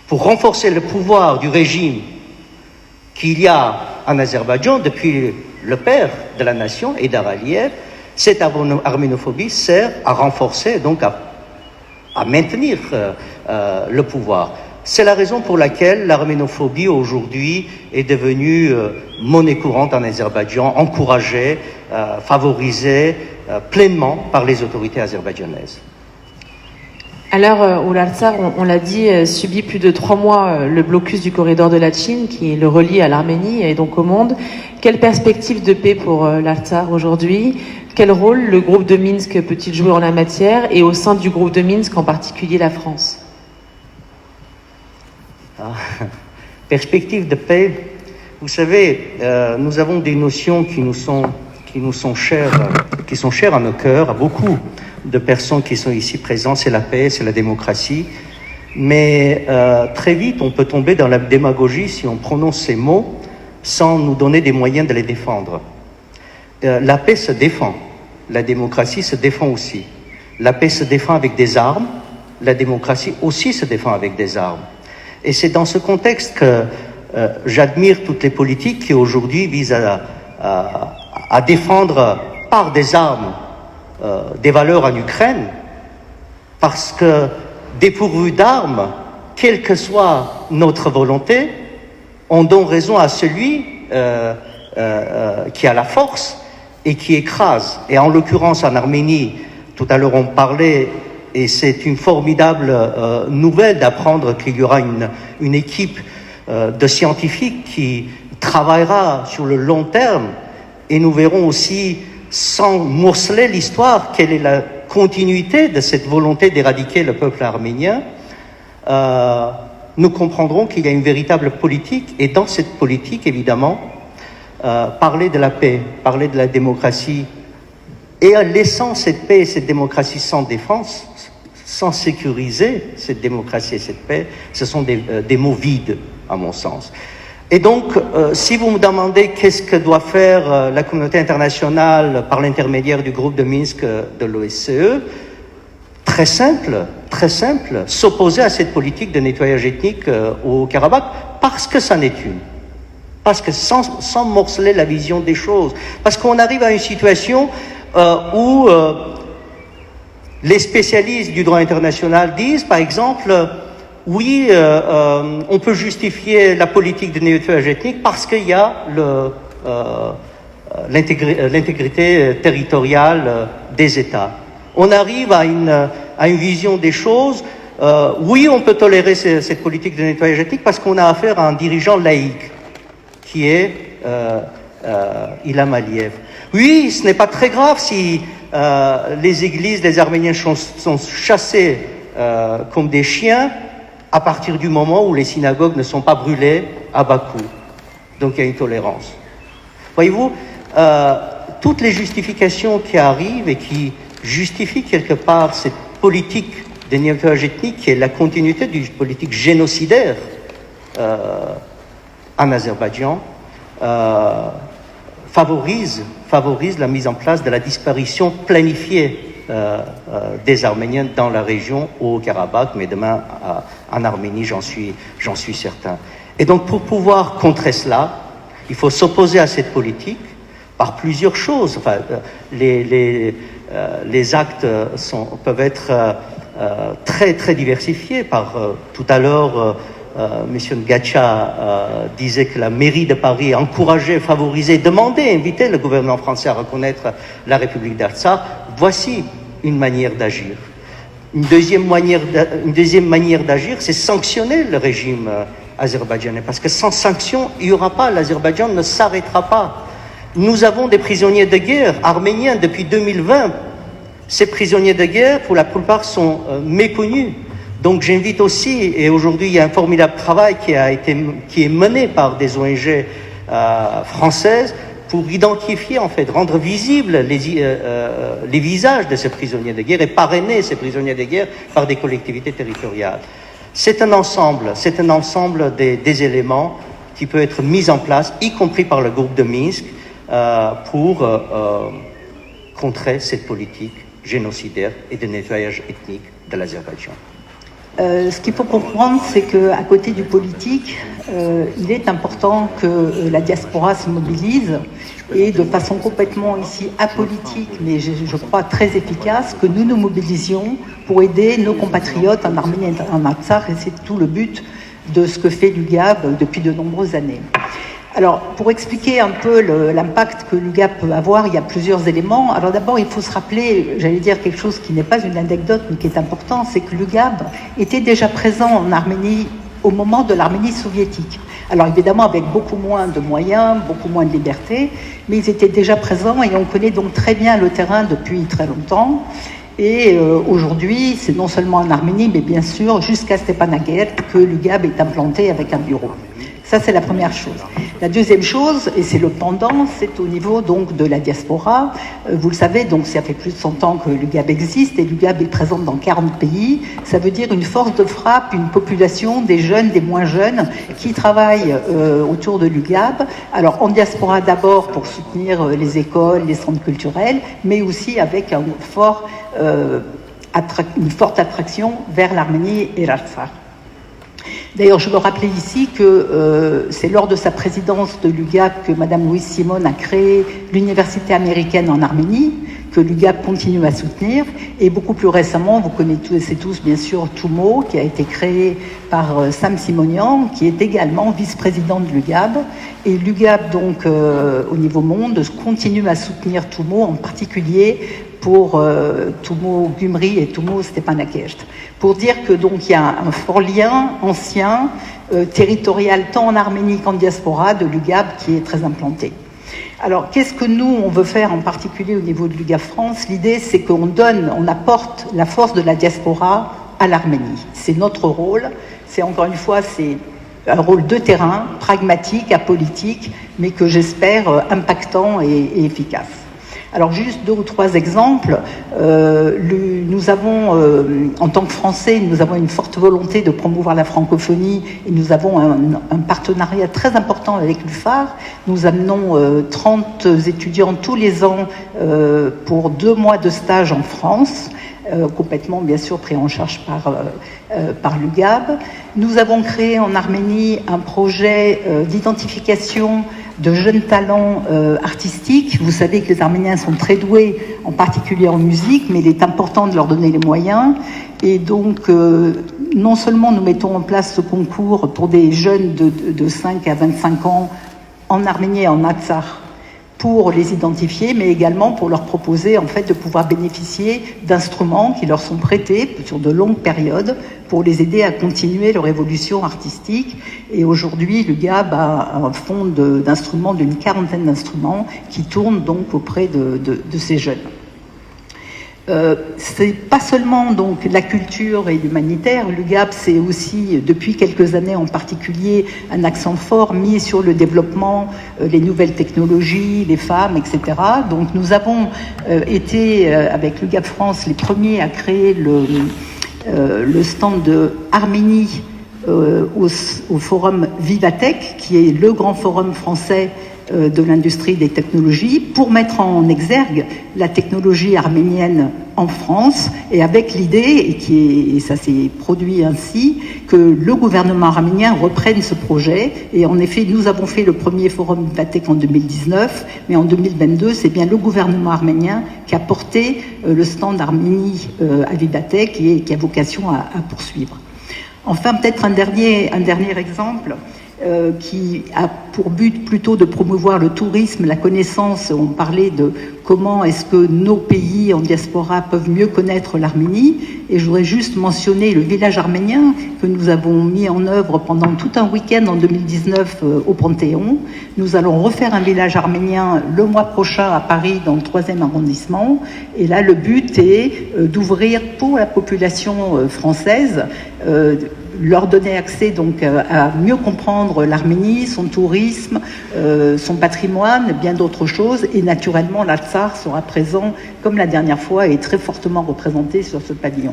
Pour renforcer le pouvoir du régime qu'il y a en Azerbaïdjan depuis le père de la nation, Heydar Aliyev, cette arménophobie sert à renforcer, donc à maintenir le pouvoir. C'est la raison pour laquelle l'arménophobie aujourd'hui est devenue monnaie courante en Azerbaïdjan, encouragée, favorisée pleinement par les autorités azerbaïdjanaises. À l'heure où l'Artsakh, on l'a dit, subit plus de 3 mois le blocus du corridor de Latchine qui le relie à l'Arménie et donc au monde, quelle perspective de paix pour l'Artsakh aujourd'hui? Quel rôle le groupe de Minsk peut-il jouer en la matière et au sein du groupe de Minsk, en particulier la France? Perspective de paix, vous savez, nous avons des notions qui sont chères à nos cœurs, à beaucoup de personnes qui sont ici présentes. C'est la paix, c'est la démocratie, mais très vite on peut tomber dans la démagogie si on prononce ces mots sans nous donner des moyens de les défendre. La paix se défend, la démocratie se défend aussi. La paix se défend avec des armes, la démocratie aussi se défend avec des armes. Et c'est dans ce contexte que j'admire toutes les politiques qui aujourd'hui visent à défendre par des armes des valeurs en Ukraine, parce que dépourvus d'armes, quelle que soit notre volonté, on donne raison à celui qui a la force et qui écrase. Et en l'occurrence en Arménie, tout à l'heure on parlait, et c'est une formidable nouvelle d'apprendre qu'il y aura une équipe de scientifiques qui travaillera sur le long terme et nous verrons aussi, sans morceler l'histoire, quelle est la continuité de cette volonté d'éradiquer le peuple arménien, nous comprendrons qu'il y a une véritable politique, et dans cette politique, évidemment, parler de la paix, parler de la démocratie, et en laissant cette paix et cette démocratie sans défense, sans sécuriser cette démocratie et cette paix, ce sont des mots vides, à mon sens. Et donc, si vous me demandez qu'est-ce que doit faire la communauté internationale par l'intermédiaire du groupe de Minsk de l'OSCE, très simple, s'opposer à cette politique de nettoyage ethnique au Karabakh, parce que ça n'est une. Parce que sans morceler la vision des choses. Parce qu'on arrive à une situation où les spécialistes du droit international disent, par exemple, oui, on peut justifier la politique de nettoyage ethnique parce qu'il y a l'intégrité territoriale des États. On arrive à une vision des choses. Oui, on peut tolérer cette politique de nettoyage ethnique parce qu'on a affaire à un dirigeant laïque qui est Ilham Aliyev. Oui, ce n'est pas très grave si les églises des Arméniens sont chassées comme des chiens à partir du moment où les synagogues ne sont pas brûlées à Bakou. Donc il y a une tolérance. Voyez-vous, toutes les justifications qui arrivent et qui justifient quelque part cette politique de nettoyage ethnique qui est la continuité d'une politique génocidaire en Azerbaïdjan, favorise la mise en place de la disparition planifiée des Arméniens dans la région au Karabakh, mais demain en Arménie, j'en suis certain. Et donc, pour pouvoir contrer cela, il faut s'opposer à cette politique par plusieurs choses. Enfin, les actes peuvent être très très diversifiés. Tout à l'heure, M. Ngacha disait que la mairie de Paris encourageait, favorisait, demandait, invitait le gouvernement français à reconnaître la République d'Artsakh. Voici une manière d'agir. Une deuxième manière d'agir, c'est sanctionner le régime azerbaïdjanais. Parce que sans sanction, il n'y aura pas, l'Azerbaïdjan ne s'arrêtera pas. Nous avons des prisonniers de guerre arméniens depuis 2020. Ces prisonniers de guerre, pour la plupart, sont méconnus. Donc j'invite aussi, et aujourd'hui il y a un formidable travail qui est mené par des ONG françaises pour identifier, en fait, rendre visibles les visages de ces prisonniers de guerre et parrainer ces prisonniers de guerre par des collectivités territoriales. C'est un ensemble des éléments qui peut être mis en place, y compris par le groupe de Minsk, pour contrer cette politique génocidaire et de nettoyage ethnique de l'Azerbaïdjan. Ce qu'il faut comprendre, c'est qu'à côté du politique, il est important que la diaspora se mobilise et de façon complètement ici apolitique, mais je crois très efficace, que nous nous mobilisions pour aider nos compatriotes en Arménie et en Artsakh, et c'est tout le but de ce que fait l'UGAB depuis de nombreuses années. Alors, pour expliquer un peu l'impact que l'UGAB peut avoir, il y a plusieurs éléments. Alors d'abord, il faut se rappeler, j'allais dire quelque chose qui n'est pas une anecdote, mais qui est important, c'est que l'UGAB était déjà présent en Arménie au moment de l'Arménie soviétique. Alors évidemment, avec beaucoup moins de moyens, beaucoup moins de liberté, mais ils étaient déjà présents et on connaît donc très bien le terrain depuis très longtemps. Et aujourd'hui, c'est non seulement en Arménie, mais bien sûr jusqu'à Stepanakert que l'UGAB est implanté avec un bureau. Ça, c'est la première chose. La deuxième chose, et c'est le pendant, c'est au niveau donc de la diaspora. Vous le savez, donc ça fait plus de 100 ans que l'UGAB existe et l'UGAB est présente dans 40 pays. Ça veut dire une force de frappe, une population, des jeunes, des moins jeunes, qui travaillent autour de l'UGAB. Alors en diaspora d'abord pour soutenir les écoles, les centres culturels, mais aussi avec une forte attraction vers l'Arménie et l'Artsakh. D'ailleurs, je veux rappeler ici que c'est lors de sa présidence de l'UGAB que Mme Louise Simon a créé l'Université américaine en Arménie, que l'UGAB continue à soutenir. Et beaucoup plus récemment, vous connaissez tous bien sûr TUMO, qui a été créé par Sam Simonian, qui est également vice-président de l'UGAB. Et l'UGAB, donc, au niveau monde, continue à soutenir TUMO, en particulier pour TUMO Gumri et TUMO Stepanakert. Pour dire que donc il y a un fort lien ancien, territorial, tant en Arménie qu'en diaspora, de l'UGAB qui est très implanté. Alors, qu'est-ce que nous, on veut faire en particulier au niveau de l'UGAP France? L'idée, c'est qu'on apporte la force de la diaspora à l'Arménie. C'est notre rôle. C'est encore une fois, c'est un rôle de terrain, pragmatique, apolitique, mais que j'espère impactant et efficace. Alors juste 2 ou 3 exemples. Nous avons, en tant que Français, nous avons une forte volonté de promouvoir la francophonie et nous avons un partenariat très important avec l'UFAR. Nous amenons 30 étudiants tous les ans pour 2 mois de stage en France. Complètement bien sûr pris en charge par l'UGAB. Nous avons créé en Arménie un projet d'identification de jeunes talents artistiques. Vous savez que les Arméniens sont très doués, en particulier en musique, mais il est important de leur donner les moyens. Et donc, non seulement nous mettons en place ce concours pour des jeunes de 5 à 25 ans en Arménie et en Artsakh, pour les identifier, mais également pour leur proposer en fait de pouvoir bénéficier d'instruments qui leur sont prêtés sur de longues périodes pour les aider à continuer leur évolution artistique. Et aujourd'hui, l'UGAB a un fonds d'instruments, d'une 40aine d'instruments qui tournent donc auprès de ces jeunes. C'est pas seulement donc la culture et l'humanitaire. L'UGAB, c'est aussi depuis quelques années en particulier un accent fort mis sur le développement, les nouvelles technologies, les femmes, etc. Donc nous avons été avec l'UGAB France les premiers à créer le stand de Arménie au forum Vivatech, qui est le grand forum français de l'industrie des technologies, pour mettre en exergue la technologie arménienne en France, et avec l'idée, et ça s'est produit ainsi, que le gouvernement arménien reprenne ce projet. Et en effet, nous avons fait le premier forum Vivatech en 2019, mais en 2022, c'est bien le gouvernement arménien qui a porté le stand d'Arménie à Vivatech et qui a vocation à poursuivre. Enfin, peut-être un dernier exemple qui a pour but plutôt de promouvoir le tourisme, la connaissance. On parlait de comment est-ce que nos pays en diaspora peuvent mieux connaître l'Arménie. Et je voudrais juste mentionner le village arménien que nous avons mis en œuvre pendant tout un week-end en 2019 au Panthéon. Nous allons refaire un village arménien le mois prochain à Paris, dans le 3e arrondissement. Et là, le but est d'ouvrir pour la population française, leur donner accès donc à mieux comprendre l'Arménie, son tourisme, son patrimoine, bien d'autres choses. Et naturellement, l'Artsakh sera présent, comme la dernière fois, et très fortement représenté sur ce pavillon.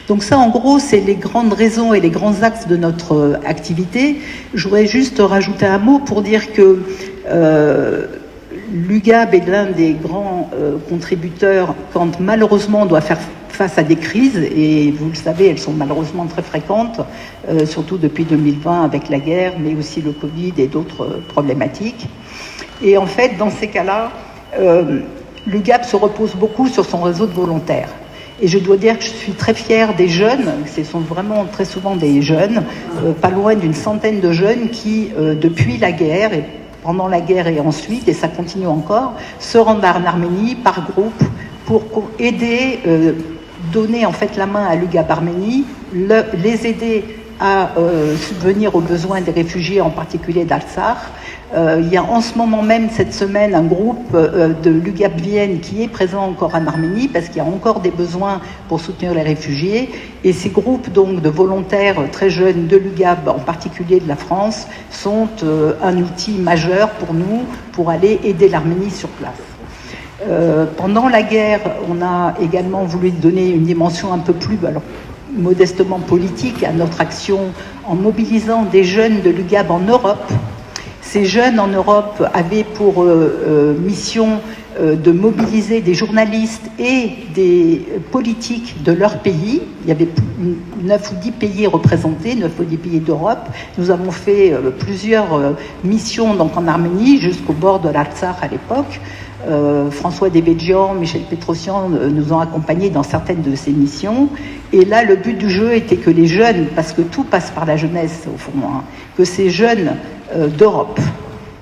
Donc ça, en gros, c'est les grandes raisons et les grands axes de notre activité. Je voudrais juste rajouter un mot pour dire que l'UGAB est l'un des grands contributeurs quand malheureusement on doit faire face à des crises, et vous le savez, elles sont malheureusement très fréquentes, surtout depuis 2020 avec la guerre, mais aussi le Covid et d'autres problématiques. Et en fait, dans ces cas-là, l'UGAB se repose beaucoup sur son réseau de volontaires. Et je dois dire que je suis très fière des jeunes, ce sont vraiment très souvent des jeunes, pas loin d'une centaine de jeunes qui, depuis la guerre, et pendant la guerre et ensuite, et ça continue encore, se rendent en Arménie par groupe pour aider, donner en fait la main à l'UGAB Arménie, les aider à subvenir aux besoins des réfugiés, en particulier d'Artsakh. Il y a en ce moment même, cette semaine, un groupe de l'UGAB Vienne qui est présent encore en Arménie, parce qu'il y a encore des besoins pour soutenir les réfugiés. Et ces groupes donc de volontaires très jeunes de l'UGAB, en particulier de la France, sont un outil majeur pour nous, pour aller aider l'Arménie sur place. Pendant la guerre, on a également voulu donner une dimension un peu plus, modestement politique à notre action, en mobilisant des jeunes de l'UGAB en Europe. Ces jeunes en Europe avaient pour mission de mobiliser des journalistes et des politiques de leur pays. Il y avait 9 ou 10 pays représentés, 9 ou 10 pays d'Europe. Nous avons fait plusieurs missions donc en Arménie, jusqu'au bord de l'Artsakh à l'époque. François Debedjian, Michel Petrosian nous ont accompagnés dans certaines de ces missions. Et là, le but du jeu était que les jeunes, parce que tout passe par la jeunesse au fond, que ces jeunes d'Europe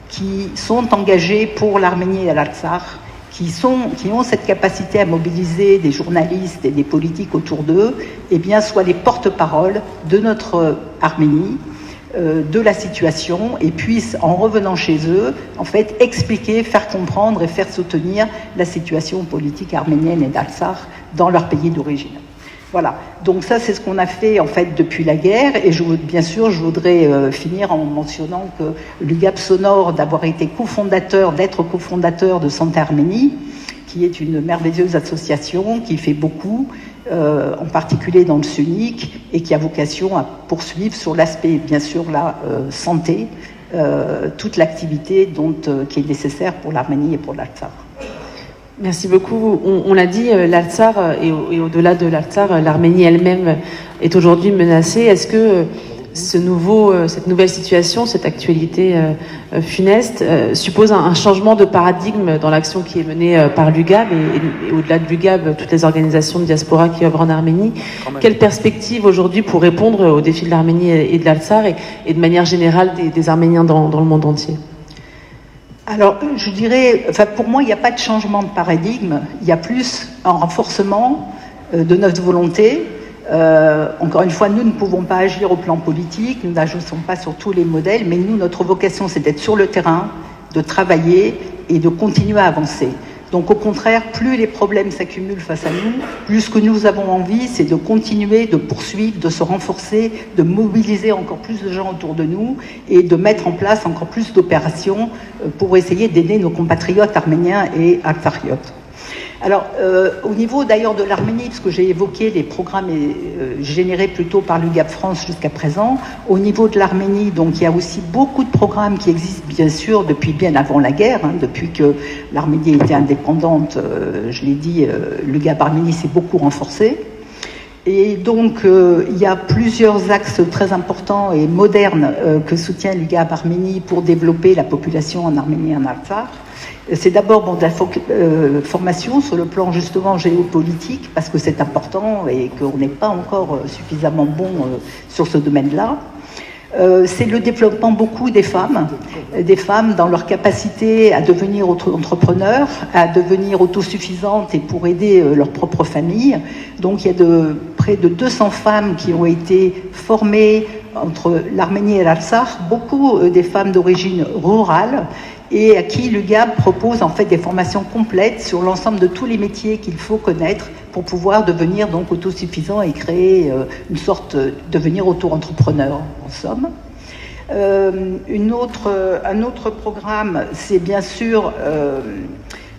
qui sont engagés pour l'Arménie et l'Artsakh, qui ont cette capacité à mobiliser des journalistes et des politiques autour d'eux, eh bien, soient les porte-parole de notre Arménie, de la situation et puissent, en revenant chez eux, en fait, expliquer, faire comprendre et faire soutenir la situation politique arménienne et d'Artsakh dans leur pays d'origine. Voilà, donc ça c'est ce qu'on a fait en fait depuis la guerre, et bien sûr je voudrais finir en mentionnant que l'UGAP Sonore d'être cofondateur de Santé Arménie, qui est une merveilleuse association qui fait beaucoup, en particulier dans le SUNIC, et qui a vocation à poursuivre sur l'aspect bien sûr la santé, toute l'activité qui est nécessaire pour l'Arménie et pour l'Artsakh. Merci beaucoup. On l'a dit, l'Artsakh et au-delà de l'Artsakh, l'Arménie elle-même est aujourd'hui menacée. Est-ce que cette nouvelle situation, cette actualité funeste, suppose un changement de paradigme dans l'action qui est menée par l'UGAB et au-delà de l'UGAB, toutes les organisations de diaspora qui œuvrent en Arménie? Quelle perspective aujourd'hui pour répondre aux défis de l'Arménie et de l'Artsakh et de manière générale des Arméniens dans le monde entier? Alors, je dirais, pour moi, il n'y a pas de changement de paradigme, il y a plus un renforcement de notre volonté. Encore une fois, nous ne pouvons pas agir au plan politique, nous n'agissons pas sur tous les modèles, mais nous, notre vocation, c'est d'être sur le terrain, de travailler et de continuer à avancer. Donc au contraire, plus les problèmes s'accumulent face à nous, plus ce que nous avons envie, c'est de continuer, de poursuivre, de se renforcer, de mobiliser encore plus de gens autour de nous et de mettre en place encore plus d'opérations pour essayer d'aider nos compatriotes arméniens et artsakiotes. Alors, au niveau d'ailleurs de l'Arménie, parce que j'ai évoqué les programmes générés plutôt par l'UGAP France jusqu'à présent, au niveau de l'Arménie, donc il y a aussi beaucoup de programmes qui existent bien sûr depuis bien avant la guerre, depuis que l'Arménie était indépendante, je l'ai dit, l'UGAP Arménie s'est beaucoup renforcé. Et donc, il y a plusieurs axes très importants et modernes que soutient l'UGAP Arménie pour développer la population en Arménie et en Artsakh. C'est d'abord de la formation sur le plan justement géopolitique, parce que c'est important et qu'on n'est pas encore suffisamment bon sur ce domaine-là. C'est le développement beaucoup des femmes dans leur capacité à devenir entrepreneurs, à devenir autosuffisantes et pour aider leur propre famille. Donc il y a près de 200 femmes qui ont été formées entre l'Arménie et l'Artsakh, beaucoup des femmes d'origine rurale, et à qui l'UGAB propose en fait des formations complètes sur l'ensemble de tous les métiers qu'il faut connaître pour pouvoir devenir donc autosuffisant et créer devenir auto-entrepreneur en somme. Un autre programme, c'est bien sûr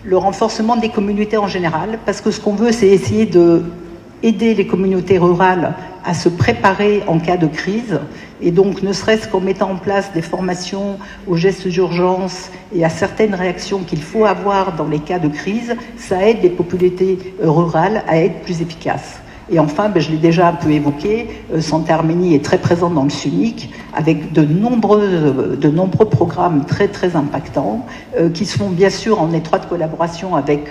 le renforcement des communautés en général, parce que ce qu'on veut, c'est essayer de aider les communautés rurales à se préparer en cas de crise, et donc ne serait-ce qu'en mettant en place des formations aux gestes d'urgence et à certaines réactions qu'il faut avoir dans les cas de crise, ça aide les populations rurales à être plus efficaces. Et enfin, je l'ai déjà un peu évoqué, Santé Arménie est très présente dans le SUNIC avec de nombreux programmes très très impactants qui se font bien sûr en étroite collaboration avec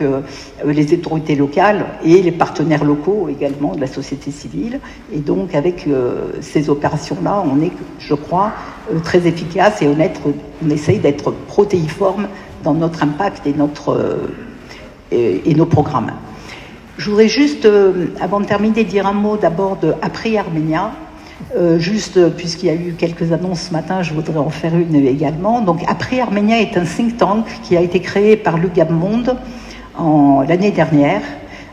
les autorités locales et les partenaires locaux également de la société civile. Et donc avec ces opérations-là, on est, je crois, très efficace et on essaye d'être protéiforme dans notre impact et nos programmes. Je voudrais juste, avant de terminer, dire un mot d'abord de Après Arménia. Puisqu'il y a eu quelques annonces ce matin, je voudrais en faire une également. Donc, Après Arménia est un think tank qui a été créé par l'UGAB Monde l'année dernière.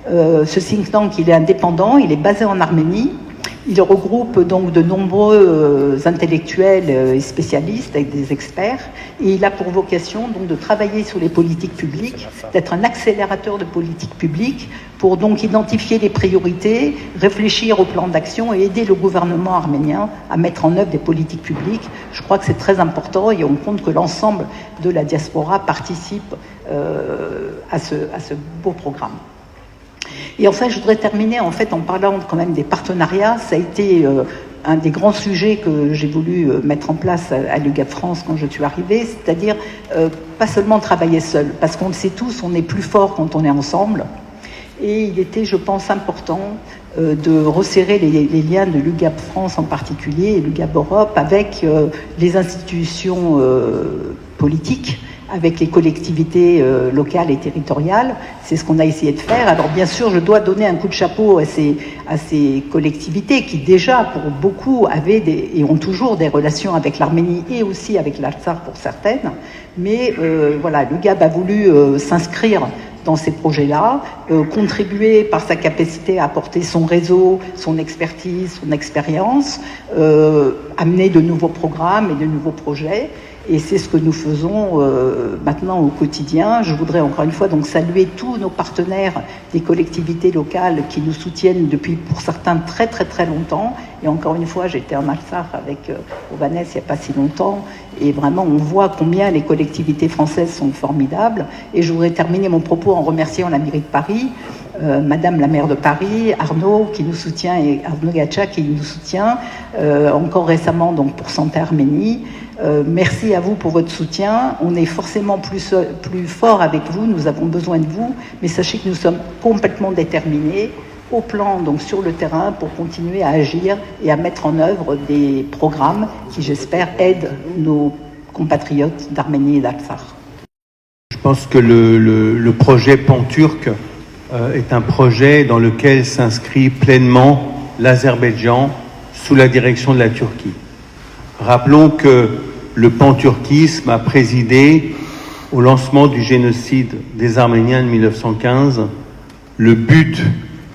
Ce think tank, il est indépendant, il est basé en Arménie. Il regroupe donc de nombreux intellectuels et spécialistes avec des experts, et il a pour vocation donc de travailler sur les politiques publiques, d'être un accélérateur de politiques publiques pour donc identifier les priorités, réfléchir au plan d'action et aider le gouvernement arménien à mettre en œuvre des politiques publiques. Je crois que c'est très important et on compte que l'ensemble de la diaspora participe à ce beau programme. Et enfin, je voudrais terminer en parlant quand même des partenariats. Ça a été un des grands sujets que j'ai voulu mettre en place à l'UGAP France quand je suis arrivée, c'est-à-dire pas seulement travailler seul, parce qu'on le sait tous, on est plus fort quand on est ensemble. Et il était, je pense, important de resserrer les liens de l'UGAP France en particulier et l'UGAP Europe avec les institutions politiques avec les collectivités locales et territoriales. C'est ce qu'on a essayé de faire. Alors bien sûr, je dois donner un coup de chapeau à ces collectivités qui déjà, pour beaucoup, avaient et ont toujours des relations avec l'Arménie et aussi avec l'Artsakh pour certaines. Mais voilà, le GAB a voulu s'inscrire dans ces projets-là, contribuer par sa capacité à apporter son réseau, son expertise, son expérience, amener de nouveaux programmes et de nouveaux projets. Et c'est ce que nous faisons maintenant au quotidien. Je voudrais encore une fois donc saluer tous nos partenaires des collectivités locales qui nous soutiennent depuis, pour certains, très très très longtemps. Et encore une fois, j'étais en Artsakh avec Ovanes il n'y a pas si longtemps. Et vraiment, on voit combien les collectivités françaises sont formidables. Et je voudrais terminer mon propos en remerciant la mairie de Paris, Madame la maire de Paris, Arnaud qui nous soutient, et Arnaud Gatcha qui nous soutient, encore récemment donc pour Santé Arménie. Merci à vous pour votre soutien. On est forcément plus fort avec vous, nous avons besoin de vous, mais sachez que nous sommes complètement déterminés au plan, donc sur le terrain, pour continuer à agir et à mettre en œuvre des programmes qui, j'espère, aident nos compatriotes d'Arménie et d'Artsakh. Je pense que le projet Panturc est un projet dans lequel s'inscrit pleinement l'Azerbaïdjan sous la direction de la Turquie. Rappelons que le panturquisme a présidé au lancement du génocide des Arméniens de 1915. Le but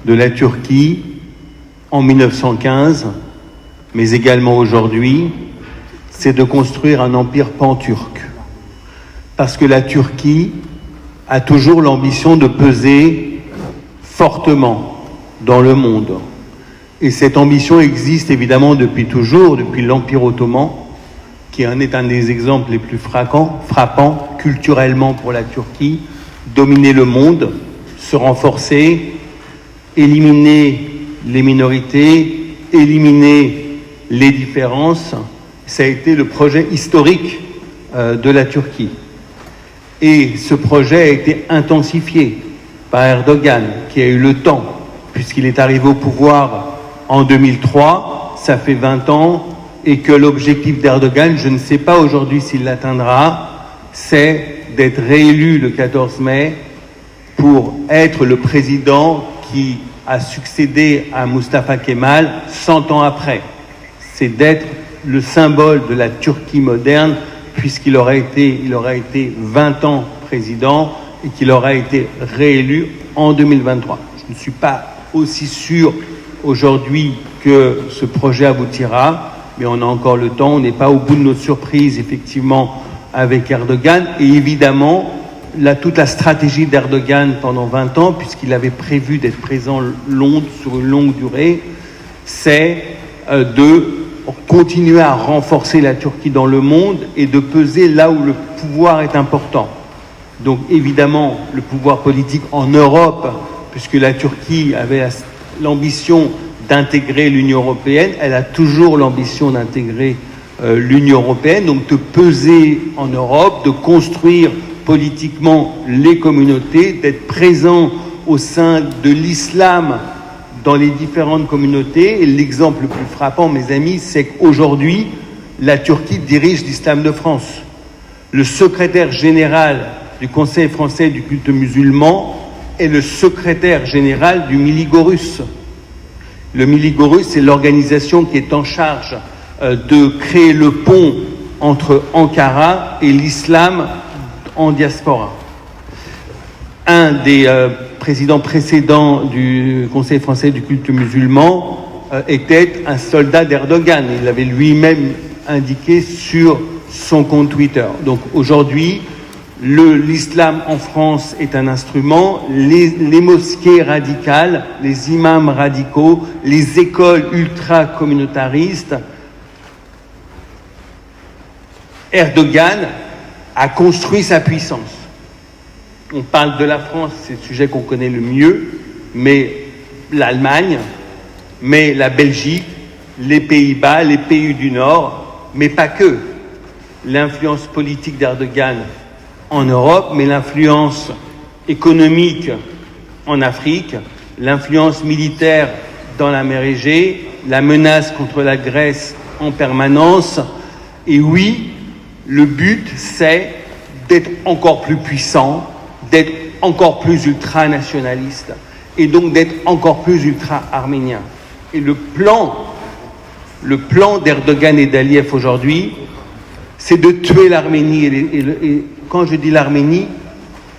de la Turquie en 1915, mais également aujourd'hui, c'est de construire un empire panturc. Parce que la Turquie a toujours l'ambition de peser fortement dans le monde. Et cette ambition existe évidemment depuis toujours, depuis l'Empire ottoman, qui en est un des exemples les plus frappants culturellement pour la Turquie, dominer le monde, se renforcer, éliminer les minorités, éliminer les différences. Ça a été le projet historique de la Turquie. Et ce projet a été intensifié par Erdogan, qui a eu le temps, puisqu'il est arrivé au pouvoir en 2003, ça fait 20 ans, et que l'objectif d'Erdogan, je ne sais pas aujourd'hui s'il l'atteindra, c'est d'être réélu le 14 mai pour être le président qui a succédé à Mustafa Kemal 100 ans après. C'est d'être le symbole de la Turquie moderne, puisqu'il aura été 20 ans président et qu'il aura été réélu en 2023. Je ne suis pas aussi sûr aujourd'hui que ce projet aboutira, mais on a encore le temps, on n'est pas au bout de notre surprise, effectivement, avec Erdogan. Et évidemment, toute la stratégie d'Erdogan pendant 20 ans, puisqu'il avait prévu d'être présent sur une longue durée, c'est de continuer à renforcer la Turquie dans le monde et de peser là où le pouvoir est important. Donc évidemment, le pouvoir politique en Europe, puisque la Turquie avait l'ambition d'intégrer l'Union européenne, elle a toujours l'ambition d'intégrer l'Union européenne, donc de peser en Europe, de construire politiquement les communautés, d'être présent au sein de l'islam dans les différentes communautés. Et l'exemple le plus frappant, mes amis, c'est qu'aujourd'hui, la Turquie dirige l'islam de France. Le secrétaire général du Conseil français du culte musulman est le secrétaire général du Miligorus. Le Miligorus, c'est l'organisation qui est en charge de créer le pont entre Ankara et l'islam en diaspora. Un des présidents précédents du Conseil français du culte musulman était un soldat d'Erdogan. Il l'avait lui-même indiqué sur son compte Twitter. Donc aujourd'hui, l'islam en France est un instrument, les mosquées radicales, les imams radicaux, les écoles ultra-communautaristes. Erdogan a construit sa puissance. On parle de la France, c'est le sujet qu'on connaît le mieux, mais l'Allemagne, mais la Belgique, les Pays-Bas, les pays du Nord, mais pas que. L'influence politique d'Erdogan en Europe, mais l'influence économique en Afrique, l'influence militaire dans la mer Égée, la menace contre la Grèce en permanence. Et oui, le but, c'est d'être encore plus puissant, d'être encore plus ultranationaliste et donc d'être encore plus ultra-arménien. Et le plan d'Erdogan et d'Aliyev aujourd'hui, c'est de tuer l'Arménie. Et quand je dis l'Arménie,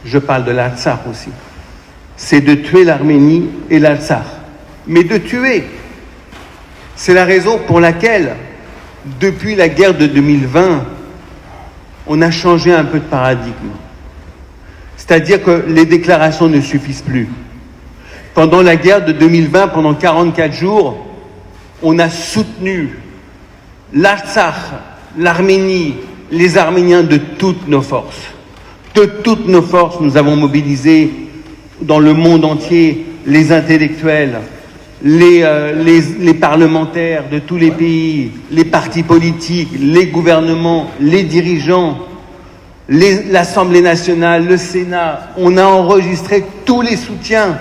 je parle de l'Artsakh aussi. C'est de tuer l'Arménie et l'Artsakh. Mais de tuer. C'est la raison pour laquelle, depuis la guerre de 2020, on a changé un peu de paradigme. C'est-à-dire que les déclarations ne suffisent plus. Pendant la guerre de 2020, pendant 44 jours, on a soutenu l'Artsakh, l'Arménie, les Arméniens de toutes nos forces. De toutes nos forces, nous avons mobilisé dans le monde entier les intellectuels, les parlementaires de tous les pays, les partis politiques, les gouvernements, les dirigeants, l'Assemblée nationale, le Sénat. On a enregistré tous les soutiens.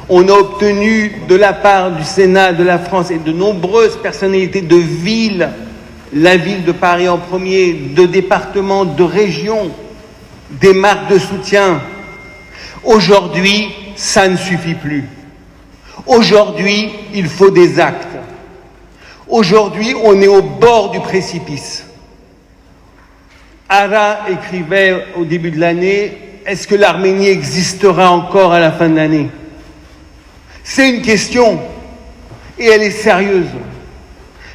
On a obtenu de la part du Sénat, de la France et de nombreuses personnalités de villes, la ville de Paris en premier, de départements, de régions, des marques de soutien. Aujourd'hui, ça ne suffit plus. Aujourd'hui, il faut des actes. Aujourd'hui, on est au bord du précipice. Ara écrivait au début de l'année, est-ce que l'Arménie existera encore à la fin de l'année? C'est une question, et elle est sérieuse.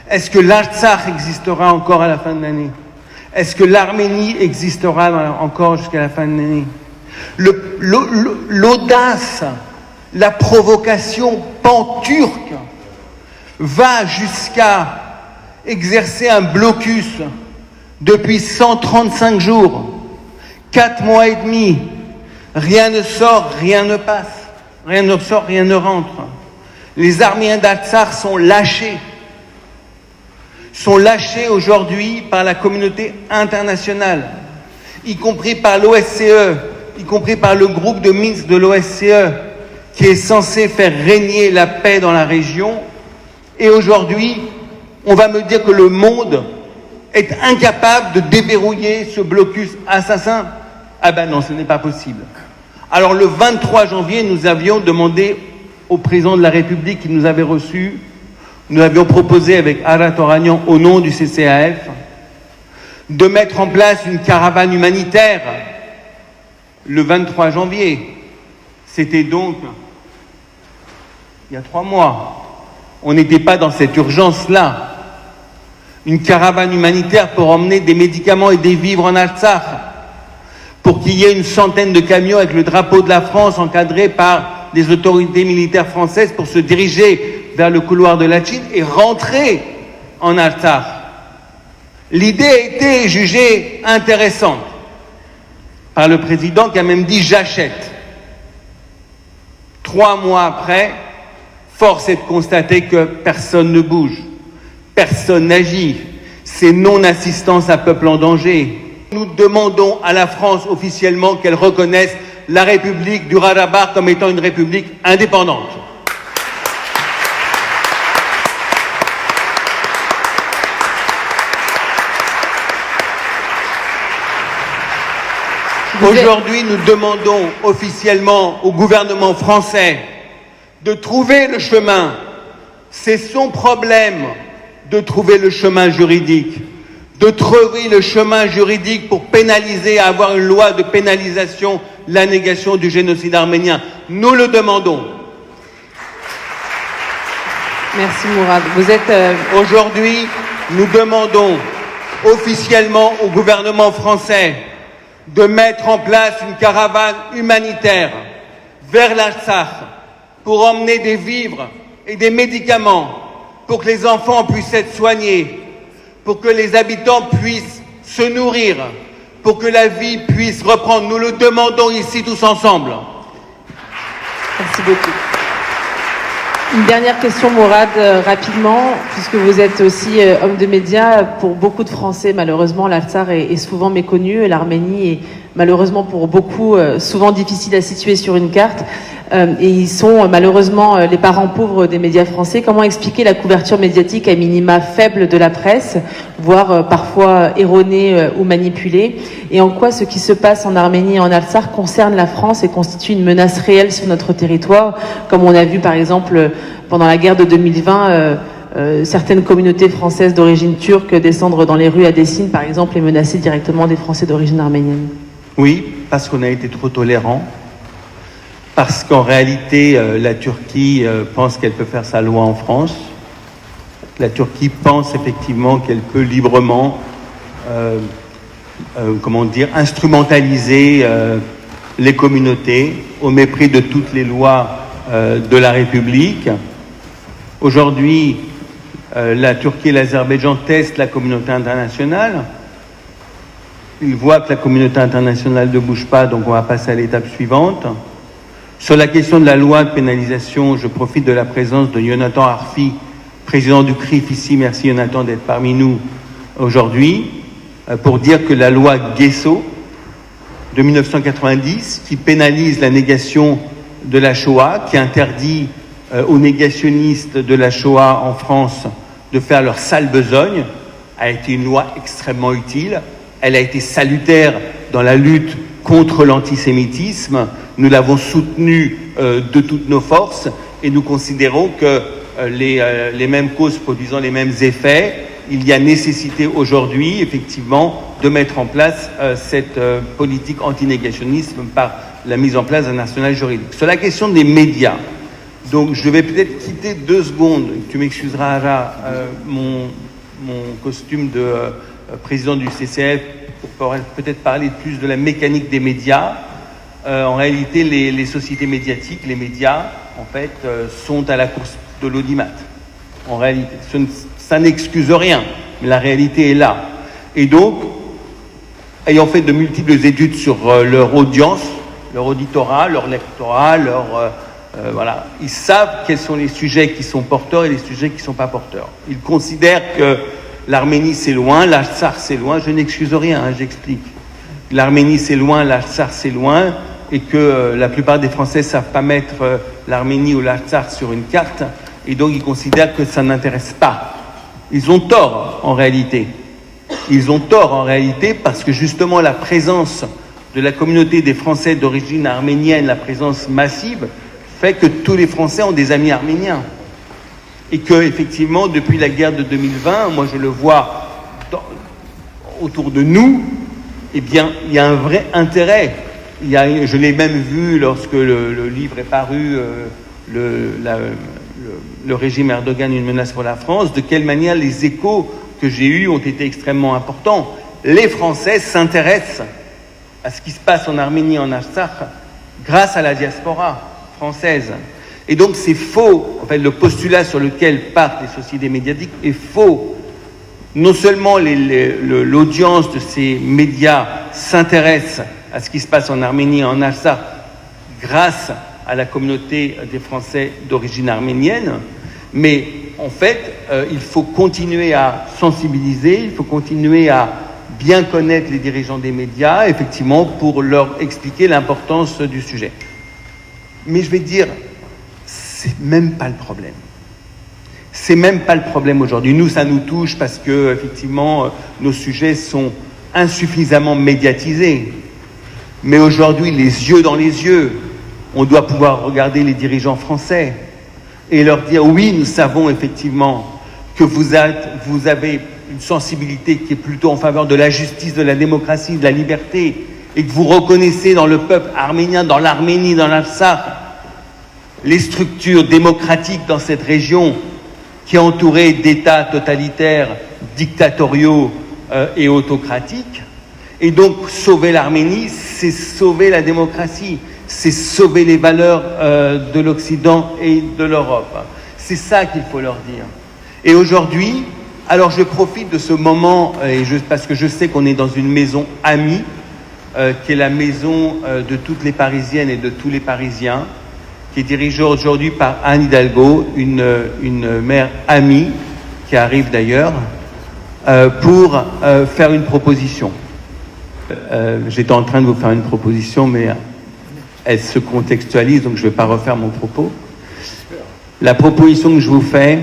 Est-ce que l'Artsakh existera encore à la fin de l'année? Est-ce que l'Arménie existera encore jusqu'à la fin de l'année? L'audace, la provocation pan-turque va jusqu'à exercer un blocus depuis 135 jours, 4 mois et demi. Rien ne sort, rien ne passe. Rien ne sort, rien ne rentre. Les Arméniens d'Artsakh sont lâchés aujourd'hui par la communauté internationale, y compris par l'OSCE, y compris par le groupe de Minsk de l'OSCE, qui est censé faire régner la paix dans la région. Et aujourd'hui, on va me dire que le monde est incapable de déverrouiller ce blocus assassin. Ah ben non, ce n'est pas possible. Alors le 23 janvier, nous avions demandé au président de la République qui nous avait reçus, nous avions proposé avec Ara Toranian au nom du CCAF de mettre en place une caravane humanitaire le 23 janvier. C'était donc il y a 3 mois. On n'était pas dans cette urgence-là. Une caravane humanitaire pour emmener des médicaments et des vivres en Artsakh, pour qu'il y ait une centaine de camions avec le drapeau de la France encadrés par des autorités militaires françaises pour se diriger vers le couloir de la Chine et rentrer en Artsakh. L'idée a été jugée intéressante par le président qui a même dit « j'achète ». 3 mois après, force est de constater que personne ne bouge, personne n'agit. C'est non-assistance à peuple en danger. Nous demandons à la France officiellement qu'elle reconnaisse la République du Haut-Karabakh comme étant une république indépendante. Aujourd'hui, nous demandons officiellement au gouvernement français de trouver le chemin. C'est son problème de trouver le chemin juridique, de trouver le chemin juridique pour pénaliser, avoir une loi de pénalisation, la négation du génocide arménien. Nous le demandons. Merci Mourad. Vous êtes... Aujourd'hui, nous demandons officiellement au gouvernement français de mettre en place une caravane humanitaire vers l'Artsakh pour emmener des vivres et des médicaments, pour que les enfants puissent être soignés, pour que les habitants puissent se nourrir, pour que la vie puisse reprendre. Nous le demandons ici tous ensemble. Merci beaucoup. Une dernière question, Mourad, rapidement, puisque vous êtes aussi homme de médias. Pour beaucoup de Français, malheureusement, l'Artsakh est souvent méconnu. L'Arménie est malheureusement pour beaucoup souvent difficile à situer sur une carte. et ils sont malheureusement les parents pauvres des médias français. Comment expliquer la couverture médiatique à minima faible de la presse, voire parfois erronée ou manipulée? Et en quoi ce qui se passe en Arménie et en Artsakh concerne la France et constitue une menace réelle sur notre territoire, comme on a vu par exemple pendant la guerre de 2020 certaines communautés françaises d'origine turque descendre dans les rues à Dessine, par exemple, et menacer directement des Français d'origine arménienne? Oui, parce qu'on a été trop tolérant, parce qu'en réalité, la Turquie pense qu'elle peut faire sa loi en France. La Turquie pense effectivement qu'elle peut librement, instrumentaliser les communautés au mépris de toutes les lois de la République. Aujourd'hui, la Turquie et l'Azerbaïdjan testent la communauté internationale. Ils voient que la communauté internationale ne bouge pas, donc on va passer à l'étape suivante. Sur la question de la loi de pénalisation, je profite de la présence de Jonathan Arfi, président du CRIF ici. Merci Jonathan d'être parmi nous aujourd'hui, pour dire que la loi Guesso de 1990, qui pénalise la négation de la Shoah, qui interdit aux négationnistes de la Shoah en France de faire leur sale besogne, a été une loi extrêmement utile. Elle a été salutaire dans la lutte contre l'antisémitisme. Nous l'avons soutenue de toutes nos forces et nous considérons que les mêmes causes produisant les mêmes effets, il y a nécessité aujourd'hui, effectivement, de mettre en place cette politique anti-négationnisme par la mise en place d'un arsenal juridique. Sur la question des médias, donc je vais peut-être quitter 2 secondes, tu m'excuseras, Ara, mon costume de président du CCF pour peut-être parler plus de la mécanique des médias. En réalité, les sociétés médiatiques, les médias, en fait, sont à la course de l'audimat. En réalité, ça n'excuse rien, mais la réalité est là. Et donc, ayant fait de multiples études sur leur audience, leur auditorat, leur lectorat, voilà, ils savent quels sont les sujets qui sont porteurs et les sujets qui ne sont pas porteurs. Ils considèrent que l'Arménie c'est loin, l'Artsakh c'est loin. Je n'excuse rien, j'explique. L'Arménie c'est loin, l'Artsakh c'est loin, et que la plupart des Français ne savent pas mettre l'Arménie ou l'Artsakh sur une carte, et donc ils considèrent que ça n'intéresse pas. Ils ont tort en réalité. Ils ont tort en réalité parce que justement la présence de la communauté des Français d'origine arménienne, la présence massive, fait que tous les Français ont des amis arméniens. Et que, effectivement, depuis la guerre de 2020, moi je le vois autour de nous, eh bien, il y a un vrai intérêt. Je l'ai même vu lorsque le livre est paru, le régime Erdogan, une menace pour la France, de quelle manière les échos que j'ai eus ont été extrêmement importants. Les Français s'intéressent à ce qui se passe en Arménie, en Artsakh, grâce à la diaspora française. Et donc c'est faux, en fait, le postulat sur lequel partent les sociétés médiatiques est faux. Non seulement l'audience de ces médias s'intéresse à ce qui se passe en Arménie et en Artsakh grâce à la communauté des Français d'origine arménienne, mais en fait, il faut continuer à sensibiliser, il faut continuer à bien connaître les dirigeants des médias, effectivement, pour leur expliquer l'importance du sujet. Mais je vais dire, c'est même pas le problème. C'est même pas le problème aujourd'hui. Nous, ça nous touche parce que, effectivement, nos sujets sont insuffisamment médiatisés. Mais aujourd'hui, les yeux dans les yeux, on doit pouvoir regarder les dirigeants français et leur dire, oui, nous savons effectivement que vous avez une sensibilité qui est plutôt en faveur de la justice, de la démocratie, de la liberté, et que vous reconnaissez dans le peuple arménien, dans l'Arménie, dans l'Artsakh, les structures démocratiques dans cette région qui est entourée d'États totalitaires, dictatoriaux et autocratiques. Et donc, sauver l'Arménie, c'est sauver la démocratie, c'est sauver les valeurs de l'Occident et de l'Europe. C'est ça qu'il faut leur dire. Et aujourd'hui, alors je profite de ce moment, parce que je sais qu'on est dans une maison amie, qui est la maison de toutes les Parisiennes et de tous les Parisiens, qui est dirigée aujourd'hui par Anne Hidalgo, une mère amie, qui arrive d'ailleurs, pour faire une proposition. J'étais en train de vous faire une proposition, mais elle se contextualise, donc je ne vais pas refaire mon propos. La proposition que je vous fais,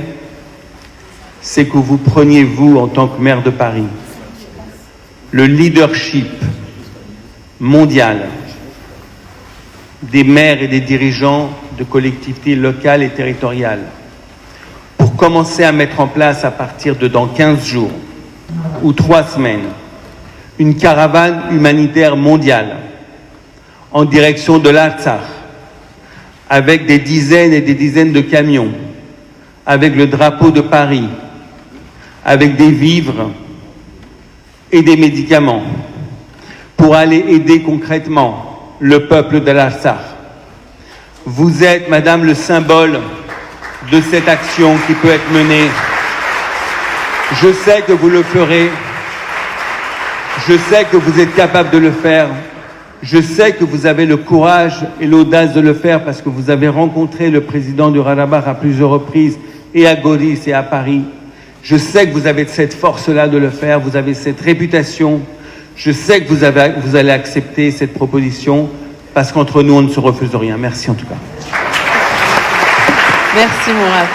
c'est que vous preniez, vous, en tant que maire de Paris, le leadership mondial des maires et des dirigeants de collectivités locales et territoriales pour commencer à mettre en place à partir de dans 15 jours ou 3 semaines une caravane humanitaire mondiale en direction de l'Artsakh avec des dizaines et des dizaines de camions, avec le drapeau de Paris, avec des vivres et des médicaments pour aller aider concrètement le peuple de l'Artsakh. Vous êtes, Madame, le symbole de cette action qui peut être menée. Je sais que vous le ferez. Je sais que vous êtes capable de le faire. Je sais que vous avez le courage et l'audace de le faire parce que vous avez rencontré le président du Karabakh à plusieurs reprises, et à Goris et à Paris. Je sais que vous avez cette force-là de le faire, vous avez cette réputation. Je sais que vous allez accepter cette proposition parce qu'entre nous, on ne se refuse rien. Merci en tout cas. Merci Mourad.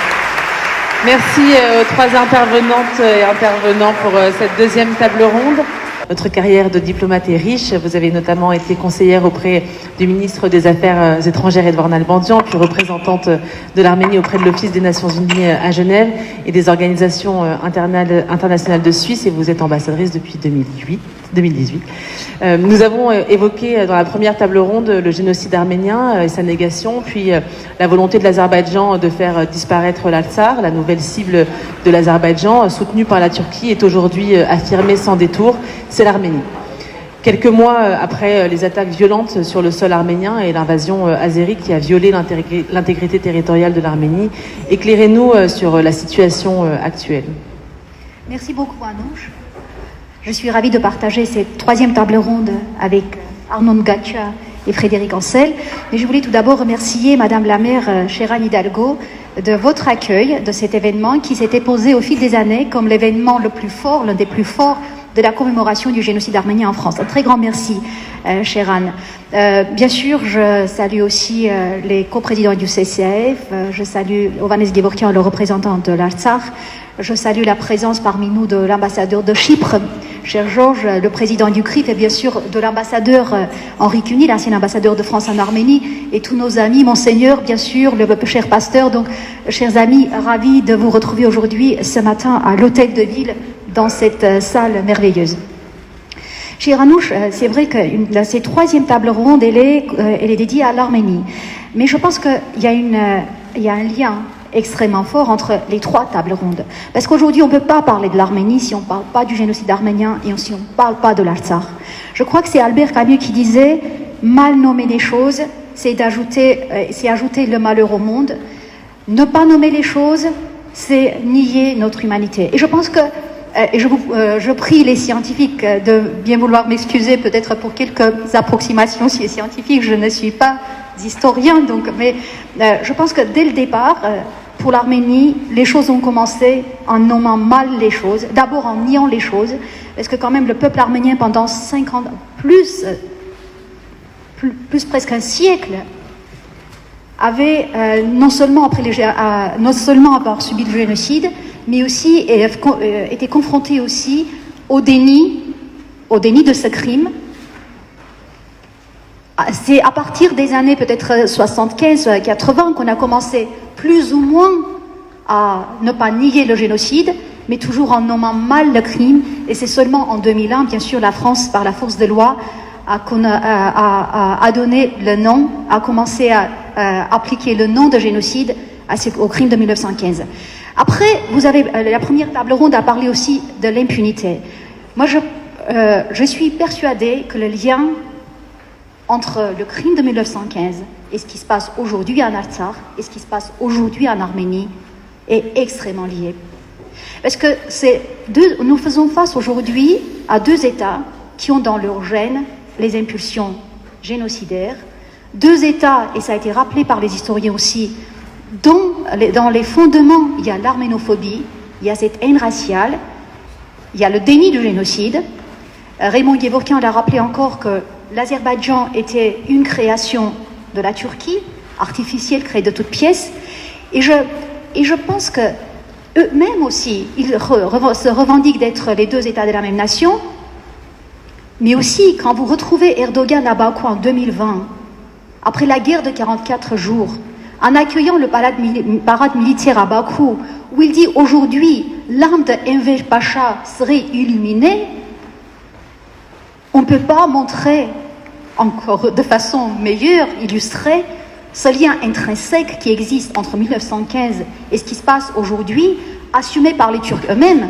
Merci aux 3 intervenantes et intervenants pour cette deuxième table ronde. Votre carrière de diplomate est riche. Vous avez notamment été conseillère auprès du ministre des Affaires étrangères Edouard Nalbandian, puis représentante de l'Arménie auprès de l'Office des Nations Unies à Genève et des organisations internationales de Suisse, et vous êtes ambassadrice depuis 2018. Nous avons évoqué dans la première table ronde le génocide arménien et sa négation, puis la volonté de l'Azerbaïdjan de faire disparaître l'Artsakh. La nouvelle cible de l'Azerbaïdjan, soutenue par la Turquie, est aujourd'hui affirmée sans détour, c'est l'Arménie. Quelques mois après les attaques violentes sur le sol arménien et l'invasion azérie qui a violé l'intégrité territoriale de l'Arménie, éclairez-nous sur la situation actuelle. Merci beaucoup, Anouche. Je suis ravie de partager cette 3e table ronde avec Arnaud Ngatia et Frédéric Ancel. Mais je voulais tout d'abord remercier Madame la maire Sheran Hidalgo de votre accueil de cet événement qui s'était posé au fil des années comme l'événement le plus fort, l'un des plus forts de la commémoration du génocide arménien en France. Un très grand merci, Sheran. Bien sûr, je salue aussi les coprésidents du CCAF. Je salue Ovanes Gevorkian, le représentant de l'Artsakh. Je salue la présence parmi nous de l'ambassadeur de Chypre, cher Georges, le président du CRIF, et bien sûr de l'ambassadeur Henri Cuny, l'ancien ambassadeur de France en Arménie, et tous nos amis, Monseigneur, bien sûr, le cher pasteur. Donc, chers amis, ravis de vous retrouver aujourd'hui, ce matin, à l'Hôtel de Ville, dans cette salle merveilleuse. Cher Anouche, c'est vrai que cette 3e table ronde, elle est dédiée à l'Arménie. Mais je pense qu'il y a un lien extrêmement fort entre les 3 tables rondes. Parce qu'aujourd'hui, on ne peut pas parler de l'Arménie si on ne parle pas du génocide arménien et si on ne parle pas de l'Artsakh. Je crois que c'est Albert Camus qui disait « Mal nommer les choses, c'est ajouter le malheur au monde. Ne pas nommer les choses, c'est nier notre humanité. » Et je pense que je prie les scientifiques de bien vouloir m'excuser peut-être pour quelques approximations scientifiques. Je ne suis pas historien, mais je pense que dès le départ, pour l'Arménie, les choses ont commencé en nommant mal les choses, d'abord en niant les choses, parce que quand même le peuple arménien pendant 50 ans, plus presque un siècle, avait non seulement avoir subi le génocide, mais aussi était confronté aussi au déni de ce crime. C'est à partir des années peut-être 75-80 qu'on a commencé plus ou moins à ne pas nier le génocide, mais toujours en nommant mal le crime. Et c'est seulement en 2001, bien sûr, la France, par la force de loi, a donné le nom, a commencé à appliquer le nom de génocide au crime de 1915. Après, vous avez la première table ronde a parlé aussi de l'impunité. Moi, je suis persuadée que le lien entre le crime de 1915 et ce qui se passe aujourd'hui en Artsakh et ce qui se passe aujourd'hui en Arménie est extrêmement lié. Parce que nous faisons face aujourd'hui à 2 États qui ont dans leur gène les impulsions génocidaires, 2 États, et ça a été rappelé par les historiens aussi, dont dans les fondements il y a l'arménophobie, il y a cette haine raciale, il y a le déni du génocide. Raymond Gevorkian l'a rappelé encore que l'Azerbaïdjan était une création de la Turquie, artificielle, créée de toutes pièces. Et je pense que eux-mêmes aussi, ils se revendiquent d'être les deux États de la même nation. Mais aussi, quand vous retrouvez Erdogan à Bakou en 2020, après la guerre de 44 jours, en accueillant le parade militaire à Bakou, où il dit aujourd'hui l'arme de Enver Pacha serait illuminée, on ne peut pas montrer encore de façon meilleure, illustrer ce lien intrinsèque qui existe entre 1915 et ce qui se passe aujourd'hui, assumé par les Turcs eux-mêmes.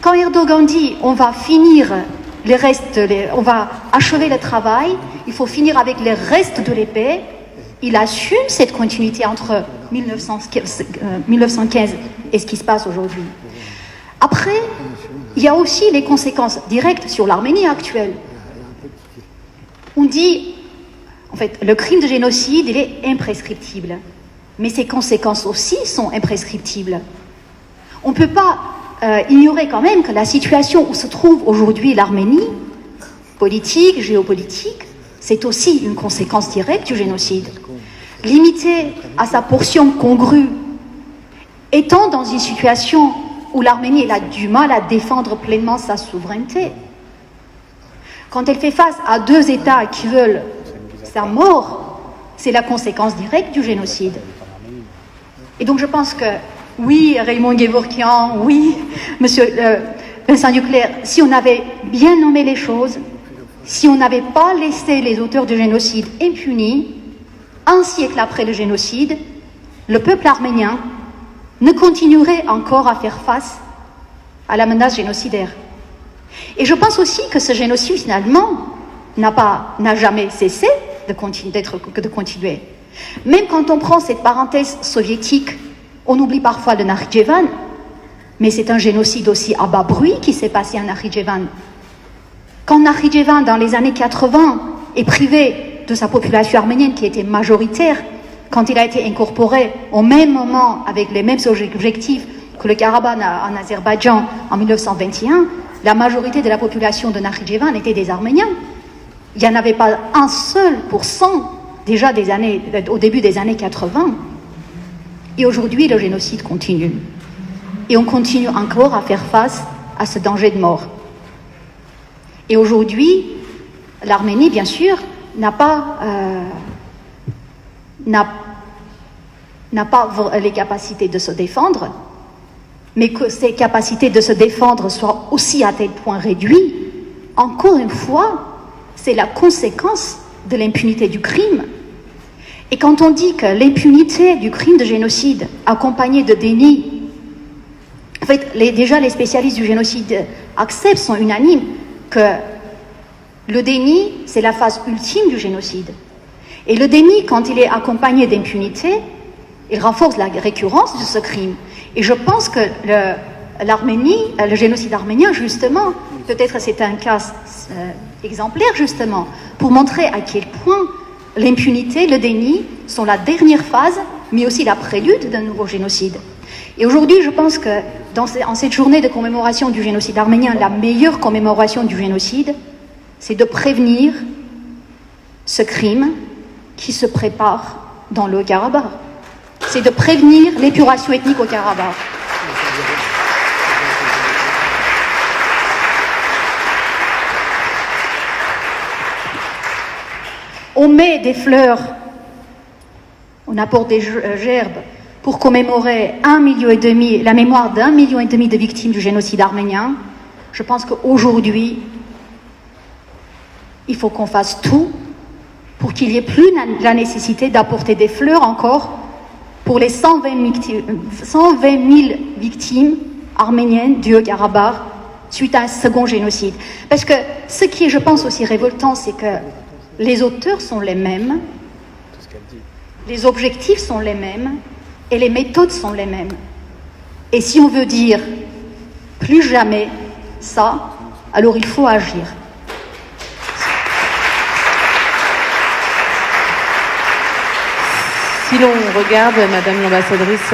Quand Erdogan dit on va finir les restes, on va achever le travail, il faut finir avec les restes de l'épée, il assume cette continuité entre 1915 et ce qui se passe aujourd'hui. Après, il y a aussi les conséquences directes sur l'Arménie actuelle. On dit, en fait, le crime de génocide, il est imprescriptible. Mais ses conséquences aussi sont imprescriptibles. On ne peut pas ignorer quand même que la situation où se trouve aujourd'hui l'Arménie, politique, géopolitique, c'est aussi une conséquence directe du génocide. Limité à sa portion congrue, étant dans une situation où l'Arménie a du mal à défendre pleinement sa souveraineté, quand elle fait face à deux États qui veulent sa mort, c'est la conséquence directe du génocide. Et donc je pense que, oui, Raymond Gevorkian, oui, monsieur Vincent Duclerc, si on avait bien nommé les choses, si on n'avait pas laissé les auteurs du génocide impunis, un siècle après le génocide, le peuple arménien ne continuerait encore à faire face à la menace génocidaire. Et je pense aussi que ce génocide, finalement, n'a jamais cessé de continuer. Même quand on prend cette parenthèse soviétique, on oublie parfois le Nakhitchevan, mais c'est un génocide aussi à bas bruit qui s'est passé en Nakhitchevan. Quand Nakhitchevan, dans les années 80, est privé de sa population arménienne qui était majoritaire, quand il a été incorporé au même moment avec les mêmes objectifs que le Karabakh en Azerbaïdjan en 1921, la majorité de la population de Nakhitchevan était des Arméniens. Il n'y en avait pas 1% déjà au début des années 80. Et aujourd'hui, le génocide continue. Et on continue encore à faire face à ce danger de mort. Et aujourd'hui, l'Arménie, bien sûr, n'a pas les capacités de se défendre, mais que ces capacités de se défendre soient aussi à tel point réduites, encore une fois, c'est la conséquence de l'impunité du crime. Et quand on dit que l'impunité du crime de génocide accompagnée de déni, en fait, déjà les spécialistes du génocide acceptent, sont unanimes, que le déni, c'est la phase ultime du génocide. Et le déni, quand il est accompagné d'impunité, il renforce la récurrence de ce crime. Et je pense que le génocide arménien, justement, peut-être c'est un cas exemplaire, justement, pour montrer à quel point l'impunité, le déni sont la dernière phase, mais aussi la prélude d'un nouveau génocide. Et aujourd'hui, je pense que en cette journée de commémoration du génocide arménien, la meilleure commémoration du génocide, c'est de prévenir ce crime qui se prépare dans le Karabakh. C'est de prévenir l'épuration ethnique au Karabakh. On met des fleurs, on apporte des gerbes pour commémorer 1,5 million, la mémoire d'1,5 million de victimes du génocide arménien. Je pense qu'aujourd'hui, il faut qu'on fasse tout pour qu'il n'y ait plus la nécessité d'apporter des fleurs encore pour les 120 000 victimes arméniennes du Haut-Karabakh suite à un second génocide. Parce que ce qui est, je pense, aussi révoltant, c'est que les auteurs sont les mêmes, les objectifs sont les mêmes et les méthodes sont les mêmes. Et si on veut dire plus jamais ça, alors il faut agir. Si l'on regarde, Madame l'ambassadrice,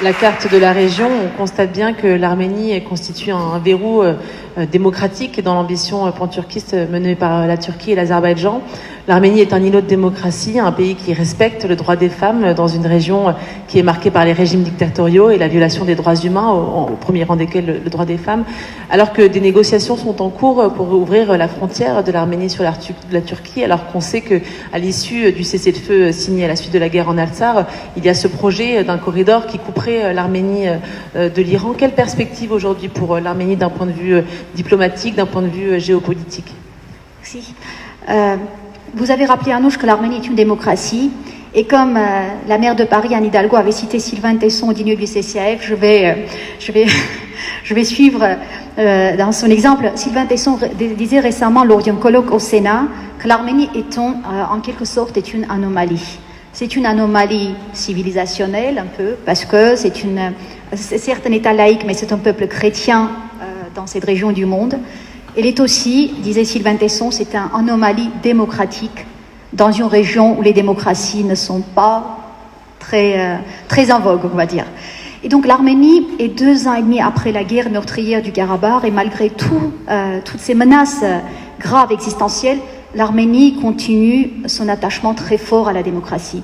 la carte de la région, on constate bien que l'Arménie constitue un verrou démocratique dans l'ambition panturquiste menée par la Turquie et l'Azerbaïdjan. L'Arménie est un îlot de démocratie, un pays qui respecte le droit des femmes dans une région qui est marquée par les régimes dictatoriaux et la violation des droits humains, au premier rang desquels le droit des femmes, alors que des négociations sont en cours pour ouvrir la frontière de l'Arménie sur la Turquie, alors qu'on sait qu'à l'issue du cessez-le-feu signé à la suite de la guerre en Artsakh, il y a ce projet d'un corridor qui couperait l'Arménie de l'Iran. Quelle perspective aujourd'hui pour l'Arménie d'un point de vue diplomatique, d'un point de vue géopolitique? Merci. Vous avez rappelé, Anouche, que l'Arménie est une démocratie. Et comme la maire de Paris, Anne Hidalgo, avait cité Sylvain Tesson au dîner du CCAF, je vais suivre dans son exemple. Sylvain Tesson disait récemment lors d'un colloque au Sénat que l'Arménie en quelque sorte est une anomalie. C'est une anomalie civilisationnelle un peu, parce que c'est certes un État laïque, mais c'est un peuple chrétien dans cette région du monde. Elle est aussi, disait Sylvain Tesson, c'est une anomalie démocratique dans une région où les démocraties ne sont pas très en vogue, on va dire. Et donc l'Arménie est 2 ans et demi après la guerre meurtrière du Karabakh, et malgré toutes ces menaces graves existentielles, l'Arménie continue son attachement très fort à la démocratie.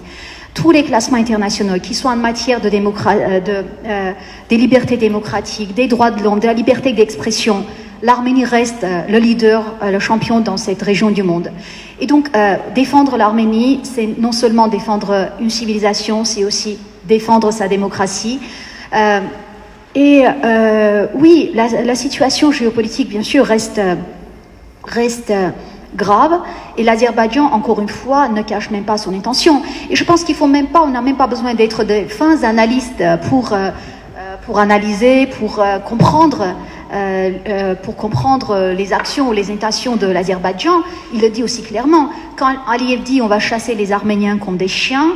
Tous les classements internationaux, qui soient en matière des libertés démocratiques, des droits de l'homme, de la liberté d'expression, l'Arménie reste le leader, le champion dans cette région du monde. Et donc, défendre l'Arménie, c'est non seulement défendre une civilisation, c'est aussi défendre sa démocratie. Oui, la situation géopolitique, bien sûr, reste grave, et l'Azerbaïdjan, encore une fois, ne cache même pas son intention. Et je pense on n'a même pas besoin d'être des fins analystes pour analyser, pour comprendre les actions ou les intentions de l'Azerbaïdjan. Il le dit aussi clairement. Quand Aliyev dit on va chasser les Arméniens comme des chiens,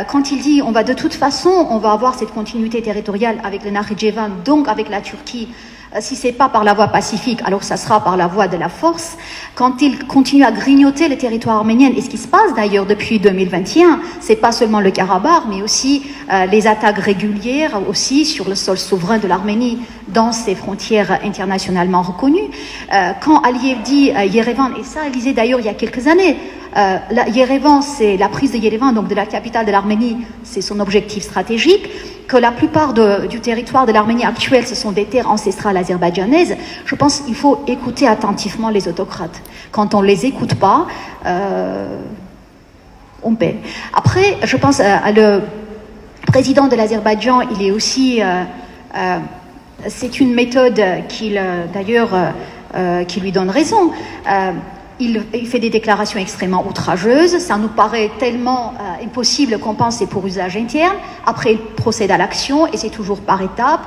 quand il dit de toute façon on va avoir cette continuité territoriale avec le Nakhitchevan, donc avec la Turquie, si c'est pas par la voie pacifique, alors ça sera par la voie de la force. Quand il continue à grignoter le territoire arménien, et ce qui se passe d'ailleurs depuis 2021, c'est pas seulement le Karabakh, mais aussi les attaques régulières aussi sur le sol souverain de l'Arménie dans ses frontières internationalement reconnues. Quand Aliyev dit Yerevan, et ça il disait d'ailleurs il y a quelques années, Yerevan, c'est la prise de Yerevan, donc de la capitale de l'Arménie, c'est son objectif stratégique, que la plupart du territoire de l'Arménie actuelle, ce sont des terres ancestrales azerbaïdjanaises. Je pense qu'il faut écouter attentivement les autocrates. Quand on ne les écoute pas, on paie. Après, je pense le président de l'Azerbaïdjan, il est aussi... c'est une méthode qui lui donne raison. Il fait des déclarations extrêmement outrageuses. Ça nous paraît tellement impossible qu'on pense que c'est pour usage interne. Après, il procède à l'action, et c'est toujours par étapes.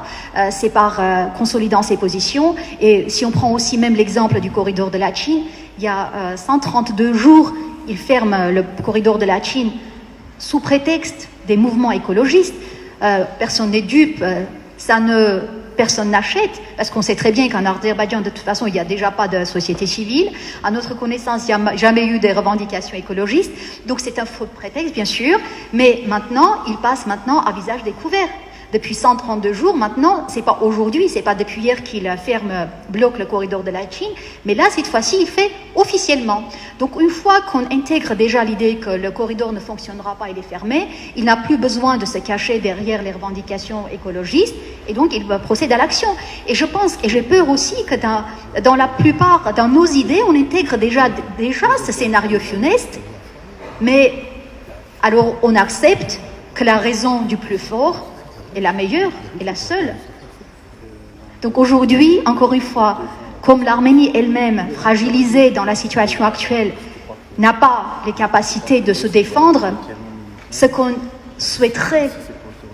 C'est par consolidant ses positions. Et si on prend aussi même l'exemple du corridor de Lachin, il y a 132 jours, il ferme le corridor de Lachin sous prétexte des mouvements écologistes. Personne n'est dupe. Personne n'achète, parce qu'on sait très bien qu'en Azerbaïdjan, de toute façon, il n'y a déjà pas de société civile. À notre connaissance, il n'y a jamais eu des revendications écologistes. Donc c'est un faux prétexte, bien sûr. Mais maintenant, il passe à visage découvert. Depuis 132 jours, maintenant, c'est pas aujourd'hui, c'est pas depuis hier qu'il bloque le corridor de Lachin, mais là, cette fois-ci, il fait officiellement. Donc, une fois qu'on intègre déjà l'idée que le corridor ne fonctionnera pas, il est fermé, il n'a plus besoin de se cacher derrière les revendications écologistes, et donc il procède à l'action. Et je pense, et j'ai peur aussi que dans la plupart, dans nos idées, on intègre déjà ce scénario funeste, mais alors on accepte que la raison du plus fort est la meilleure et la seule. Donc aujourd'hui, encore une fois, comme l'Arménie elle-même, fragilisée dans la situation actuelle, n'a pas les capacités de se défendre, ce qu'on souhaiterait,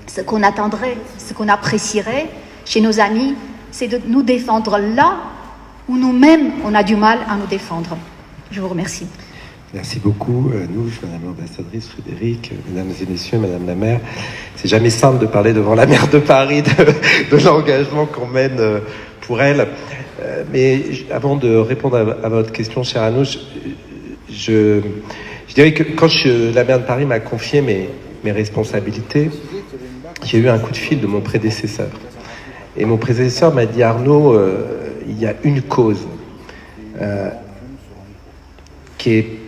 ce qu'on attendrait, ce qu'on apprécierait chez nos amis, c'est de nous défendre là où nous-mêmes, on a du mal à nous défendre. Je vous remercie. Merci beaucoup, Nouche, Madame l'ambassadrice, Frédéric, Mesdames et Messieurs, Madame la maire. C'est jamais simple de parler devant la maire de Paris de l'engagement qu'on mène pour elle. Mais avant de répondre à votre question, chère Anouche, je dirais que quand la maire de Paris m'a confié mes responsabilités, j'ai eu un coup de fil de mon prédécesseur. Et mon prédécesseur m'a dit, Arnaud, il y a une cause qui est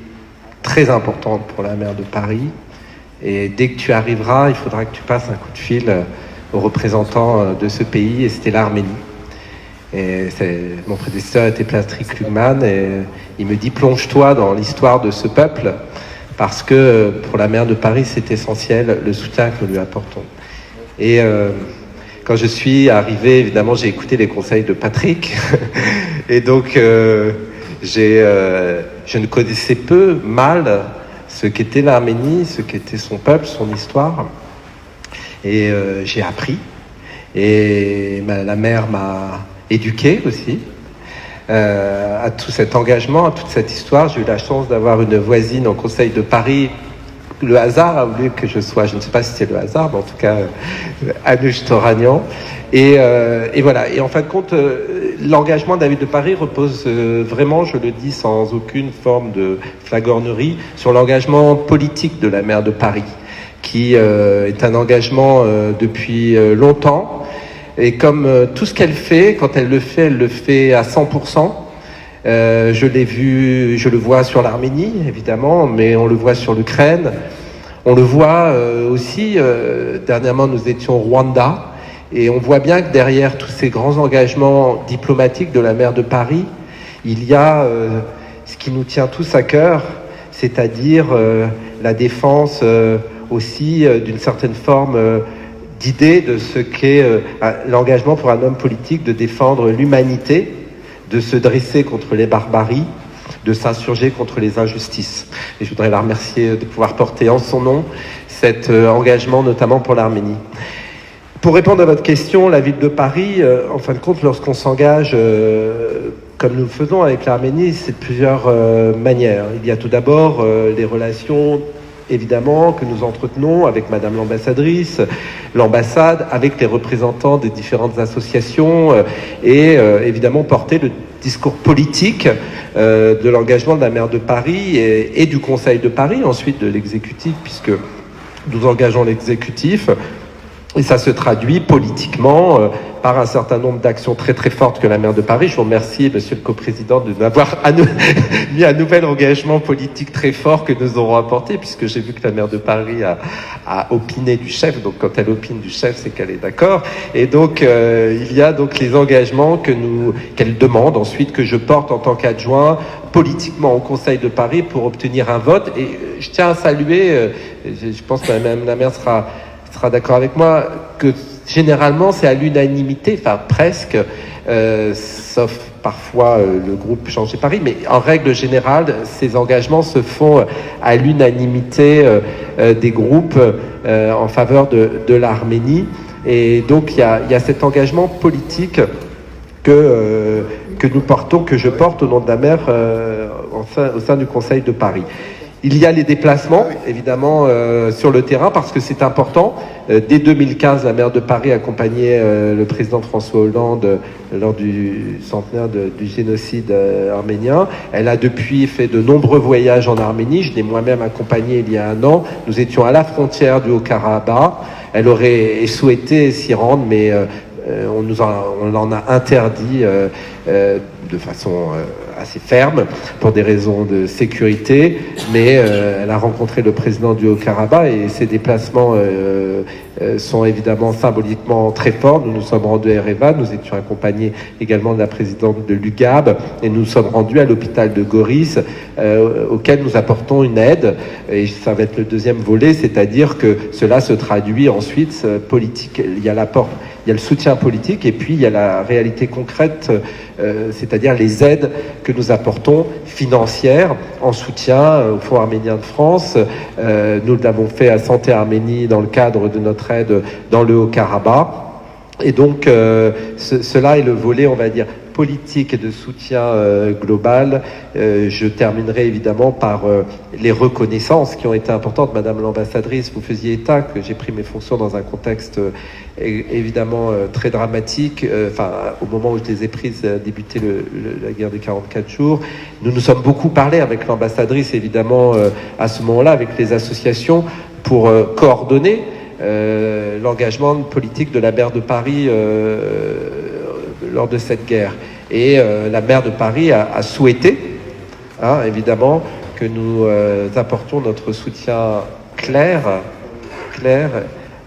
très importante pour la maire de Paris. Et dès que tu arriveras, il faudra que tu passes un coup de fil aux représentants de ce pays, et c'était l'Arménie. Et mon prédécesseur était Patrick Klugman, et il me dit plonge-toi dans l'histoire de ce peuple, parce que pour la maire de Paris, c'est essentiel le soutien que nous lui apportons. Et quand je suis arrivé, évidemment, j'ai écouté les conseils de Patrick, et donc je ne connaissais mal ce qu'était l'Arménie, ce qu'était son peuple, son histoire, et j'ai appris. Et la mère m'a éduqué aussi à tout cet engagement, à toute cette histoire. J'ai eu la chance d'avoir une voisine au Conseil de Paris. Le hasard a voulu que je sois, je ne sais pas si c'est le hasard, mais en tout cas, Anouche Toragnan. Et voilà. Et en fin de compte, l'engagement de la ville de Paris repose vraiment, je le dis sans aucune forme de flagornerie, sur l'engagement politique de la maire de Paris, qui est un engagement depuis longtemps. Et comme tout ce qu'elle fait, quand elle le fait à 100%. Je l'ai vu, je le vois sur l'Arménie, évidemment, mais on le voit sur l'Ukraine. On le voit aussi, dernièrement nous étions au Rwanda, et on voit bien que derrière tous ces grands engagements diplomatiques de la maire de Paris, il y a ce qui nous tient tous à cœur, c'est-à-dire la défense aussi d'une certaine forme d'idée de ce qu'est l'engagement pour un homme politique de défendre l'humanité, de se dresser contre les barbaries, de s'insurger contre les injustices. Et je voudrais la remercier de pouvoir porter en son nom cet engagement, notamment pour l'Arménie. Pour répondre à votre question, la ville de Paris, en fin de compte, lorsqu'on s'engage, comme nous le faisons avec l'Arménie, c'est de plusieurs manières. Il y a tout d'abord les relations, évidemment, que nous entretenons avec Madame l'ambassadrice, l'ambassade, avec les représentants des différentes associations et évidemment porter le discours politique de l'engagement de la maire de Paris et du Conseil de Paris, ensuite de l'exécutif, puisque nous engageons l'exécutif. Et ça se traduit politiquement par un certain nombre d'actions très très fortes que la maire de Paris. Je vous remercie, monsieur le coprésident, de m'avoir mis un nouvel engagement politique très fort que nous aurons apporté, puisque j'ai vu que la maire de Paris a opiné du chef. Donc quand elle opine du chef, c'est qu'elle est d'accord. Et donc il y a donc les engagements qu'elle demande ensuite, que je porte en tant qu'adjoint politiquement au Conseil de Paris pour obtenir un vote. Et je tiens à saluer, je pense que Madame la maire sera d'accord avec moi, que généralement c'est à l'unanimité, enfin presque, sauf parfois le groupe Changer Paris, mais en règle générale, ces engagements se font à l'unanimité des groupes en faveur de l'Arménie. Et donc il y a cet engagement politique que nous portons, que je porte au nom de la maire au sein du Conseil de Paris. Il y a les déplacements, évidemment, sur le terrain, parce que c'est important. Dès 2015, la maire de Paris accompagnait le président François Hollande lors du centenaire du génocide arménien. Elle a depuis fait de nombreux voyages en Arménie. Je l'ai moi-même accompagnée il y a un an. Nous étions à la frontière du Haut-Karabakh. Elle aurait souhaité s'y rendre, mais on l'en a interdit de façon assez ferme pour des raisons de sécurité, mais elle a rencontré le président du Haut-Karabakh et ses déplacements sont évidemment symboliquement très forts. Nous nous sommes rendus à Erevan, nous étions accompagnés également de la présidente de l'UGAB et nous nous sommes rendus à l'hôpital de Goris auquel nous apportons une aide, et ça va être le deuxième volet, c'est-à-dire que cela se traduit ensuite politique. Il y a le soutien politique et puis il y a la réalité concrète, c'est-à-dire les aides que nous apportons financières en soutien au Fonds arménien de France. Nous l'avons fait à Santé Arménie dans le cadre de notre aide dans le Haut-Karabakh. Et donc cela est le volet, on va dire, politique et de soutien global. Je terminerai évidemment par les reconnaissances qui ont été importantes. Madame l'ambassadrice, vous faisiez état que j'ai pris mes fonctions dans un contexte évidemment très dramatique. Au moment où je les ai prises, débutait la guerre des 44 jours. Nous nous sommes beaucoup parlé avec l'ambassadrice, évidemment, à ce moment-là, avec les associations, pour coordonner l'engagement politique de la maire de Paris lors de cette guerre. Et la maire de Paris a souhaité, évidemment, que nous apportons notre soutien clair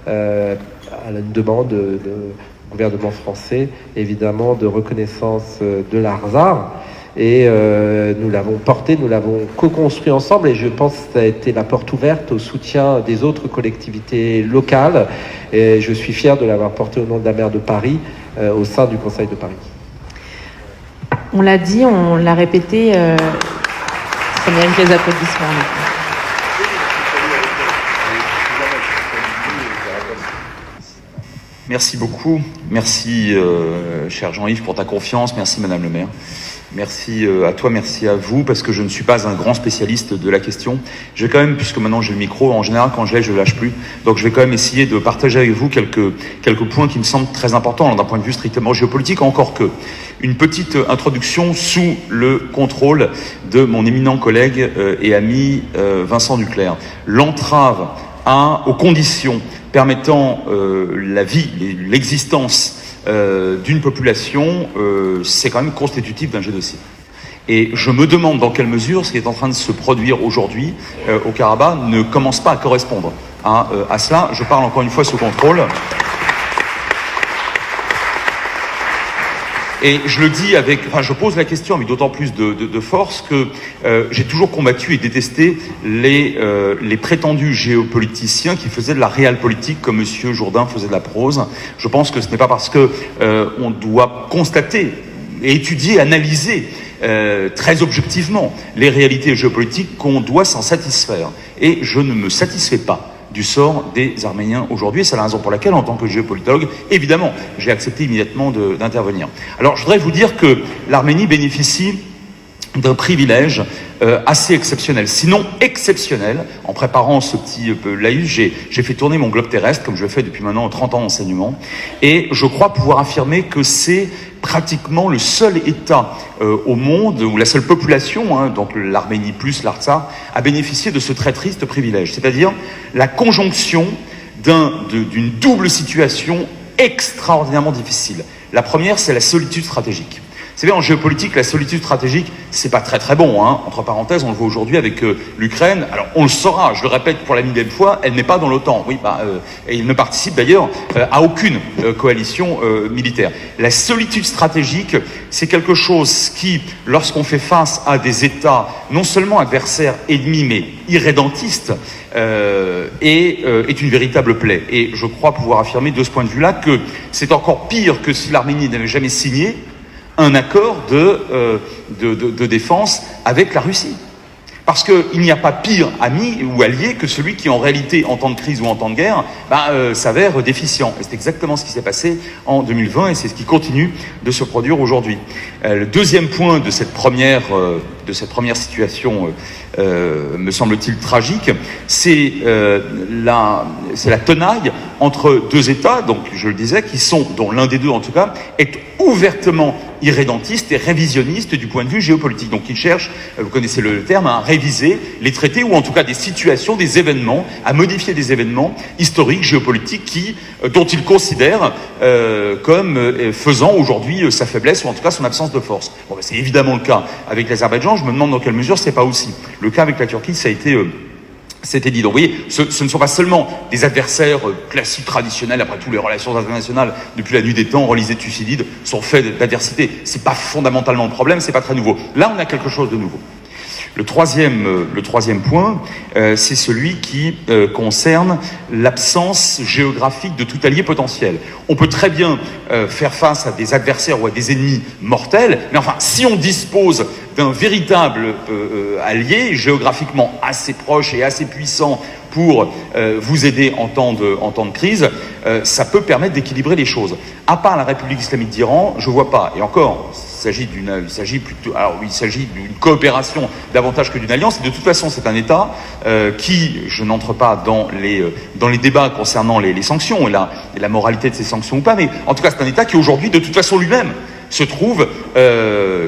à la demande du gouvernement français, évidemment, de reconnaissance de l'Artsar. Et nous l'avons porté, nous l'avons co-construit ensemble, et je pense que ça a été la porte ouverte au soutien des autres collectivités locales. Et je suis fier de l'avoir porté au nom de la maire de Paris au sein du Conseil de Paris. On l'a dit, on l'a répété, ça mérite les applaudissements. Merci beaucoup. Merci, cher Jean-Yves, pour ta confiance. Merci, Madame le maire. Merci à toi, merci à vous, parce que je ne suis pas un grand spécialiste de la question. Je vais quand même, puisque maintenant j'ai le micro, en général, quand je lâche plus. Donc je vais quand même essayer de partager avec vous quelques points qui me semblent très importants d'un point de vue strictement géopolitique, encore que une petite introduction sous le contrôle de mon éminent collègue et ami Vincent Duclercq. L'entrave aux conditions permettant la vie, l'existence d'une population, c'est quand même constitutif d'un génocide. Et je me demande dans quelle mesure ce qui est en train de se produire aujourd'hui au Karabakh ne commence pas à correspondre à cela. Je parle encore une fois sous contrôle. Et je le dis je pose la question avec d'autant plus de force que j'ai toujours combattu et détesté les prétendus géopoliticiens qui faisaient de la réalpolitique comme Monsieur Jourdain faisait de la prose. Je pense que ce n'est pas parce que on doit constater et étudier, analyser très objectivement les réalités géopolitiques qu'on doit s'en satisfaire. Et je ne me satisfais pas du sort des Arméniens aujourd'hui. C'est la raison pour laquelle, en tant que géopolitologue, évidemment, j'ai accepté immédiatement d'intervenir. Alors, je voudrais vous dire que l'Arménie bénéficie d'un privilège assez exceptionnel, sinon exceptionnel. En préparant ce petit laïus, j'ai fait tourner mon globe terrestre, comme je le fais depuis maintenant 30 ans d'enseignement, et je crois pouvoir affirmer que c'est pratiquement le seul État au monde, ou la seule population, donc l'Arménie plus l'Artsakh, a bénéficié de ce très triste privilège, c'est-à-dire la conjonction d'une double situation extraordinairement difficile. La première, c'est la solitude stratégique. Vous savez, en géopolitique, la solitude stratégique, c'est pas très très bon, entre parenthèses, on le voit aujourd'hui avec l'Ukraine. Alors, on le saura, je le répète pour la millième fois, elle n'est pas dans l'OTAN. Oui, et il ne participe d'ailleurs à aucune coalition militaire. La solitude stratégique, c'est quelque chose qui, lorsqu'on fait face à des États non seulement adversaires, ennemis, mais irrédentistes, est une véritable plaie. Et je crois pouvoir affirmer de ce point de vue-là que c'est encore pire que si l'Arménie n'avait jamais signé un accord de défense avec la Russie. Parce qu'il n'y a pas pire ami ou allié que celui qui, en réalité, en temps de crise ou en temps de guerre, s'avère déficient. Et c'est exactement ce qui s'est passé en 2020 et c'est ce qui continue de se produire aujourd'hui. Le deuxième point de cette première situation, me semble-t-il tragique, c'est la tenaille entre deux États, donc je le disais, dont l'un des deux en tout cas, est ouvertement irrédentiste et révisionniste du point de vue géopolitique. Donc il cherche, vous connaissez le terme, à réviser les traités ou en tout cas des situations, des événements, à modifier des événements historiques, géopolitiques dont il considère comme faisant aujourd'hui sa faiblesse ou en tout cas son absence de force. Bon, c'est évidemment le cas avec l'Azerbaïdjan. Je me demande dans quelle mesure c'est pas aussi le cas avec la Turquie. Ça a été c'était dit. Donc vous voyez, ce ne sont pas seulement des adversaires classiques, traditionnels, après tout les relations internationales depuis la nuit des temps, relisez Thucydide, sont faits d'adversité. C'est pas fondamentalement le problème, c'est pas très nouveau. Là, on a quelque chose de nouveau. Le troisième point, c'est celui qui concerne l'absence géographique de tout allié potentiel. On peut très bien faire face à des adversaires ou à des ennemis mortels, mais enfin, si on dispose d'un véritable allié géographiquement assez proche et assez puissant pour vous aider en temps de crise, ça peut permettre d'équilibrer les choses. À part la République islamique d'Iran, je vois pas, et encore, il s'agit d'une coopération davantage que d'une alliance, et de toute façon c'est un État qui, je n'entre pas dans les débats concernant les sanctions et la moralité de ces sanctions ou pas, mais en tout cas c'est un État qui aujourd'hui de toute façon lui-même se trouve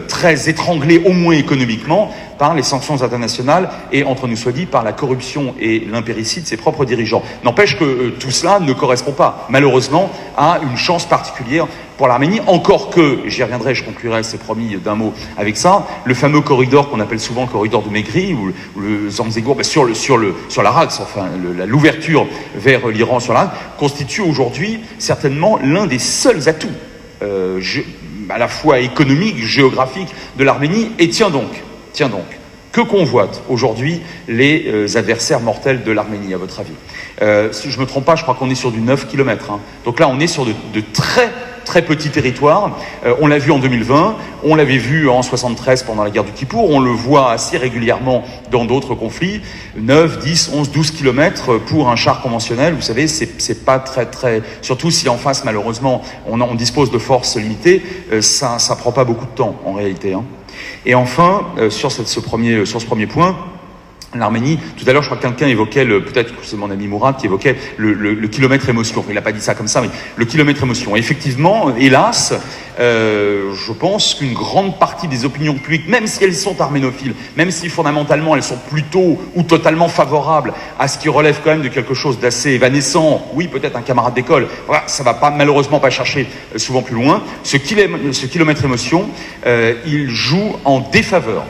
très étranglé, au moins économiquement, par les sanctions internationales et, entre nous soit dit, par la corruption et l'impéritie de ses propres dirigeants. N'empêche que tout cela ne correspond pas, malheureusement, à une chance particulière pour l'Arménie, encore que, j'y reviendrai, je conclurai, c'est promis d'un mot avec ça, le fameux corridor qu'on appelle souvent le corridor de Maigri, ou le Zanguezour, sur l'Araxe, enfin l'ouverture vers l'Iran sur l'Araxe, constitue aujourd'hui certainement l'un des seuls atouts à la fois économique, géographique de l'Arménie. Et tiens donc, que convoitent aujourd'hui les adversaires mortels de l'Arménie, à votre avis? Si je ne me trompe pas, je crois qu'on est sur du 9 km. Hein. Donc là, on est sur de très petits territoires. On l'a vu en 2020, on l'avait vu en 73 pendant la guerre du Kippour, on le voit assez régulièrement dans d'autres conflits. 9, 10, 11, 12 km pour un char conventionnel, vous savez, c'est pas très... Surtout si en face, malheureusement, on dispose de forces limitées, ça prend pas beaucoup de temps, en réalité. Hein. Et enfin, sur ce premier point, l'Arménie, tout à l'heure, je crois que quelqu'un évoquait, peut-être que c'est mon ami Mourad qui évoquait le kilomètre émotion. Il n'a pas dit ça comme ça, mais le kilomètre émotion. Effectivement, hélas, je pense qu'une grande partie des opinions publiques, même si elles sont arménophiles, même si fondamentalement elles sont plutôt ou totalement favorables à ce qui relève quand même de quelque chose d'assez évanescent, oui, peut-être un camarade d'école, voilà, ça va malheureusement pas chercher souvent plus loin. Ce kilomètre émotion, il joue en défaveur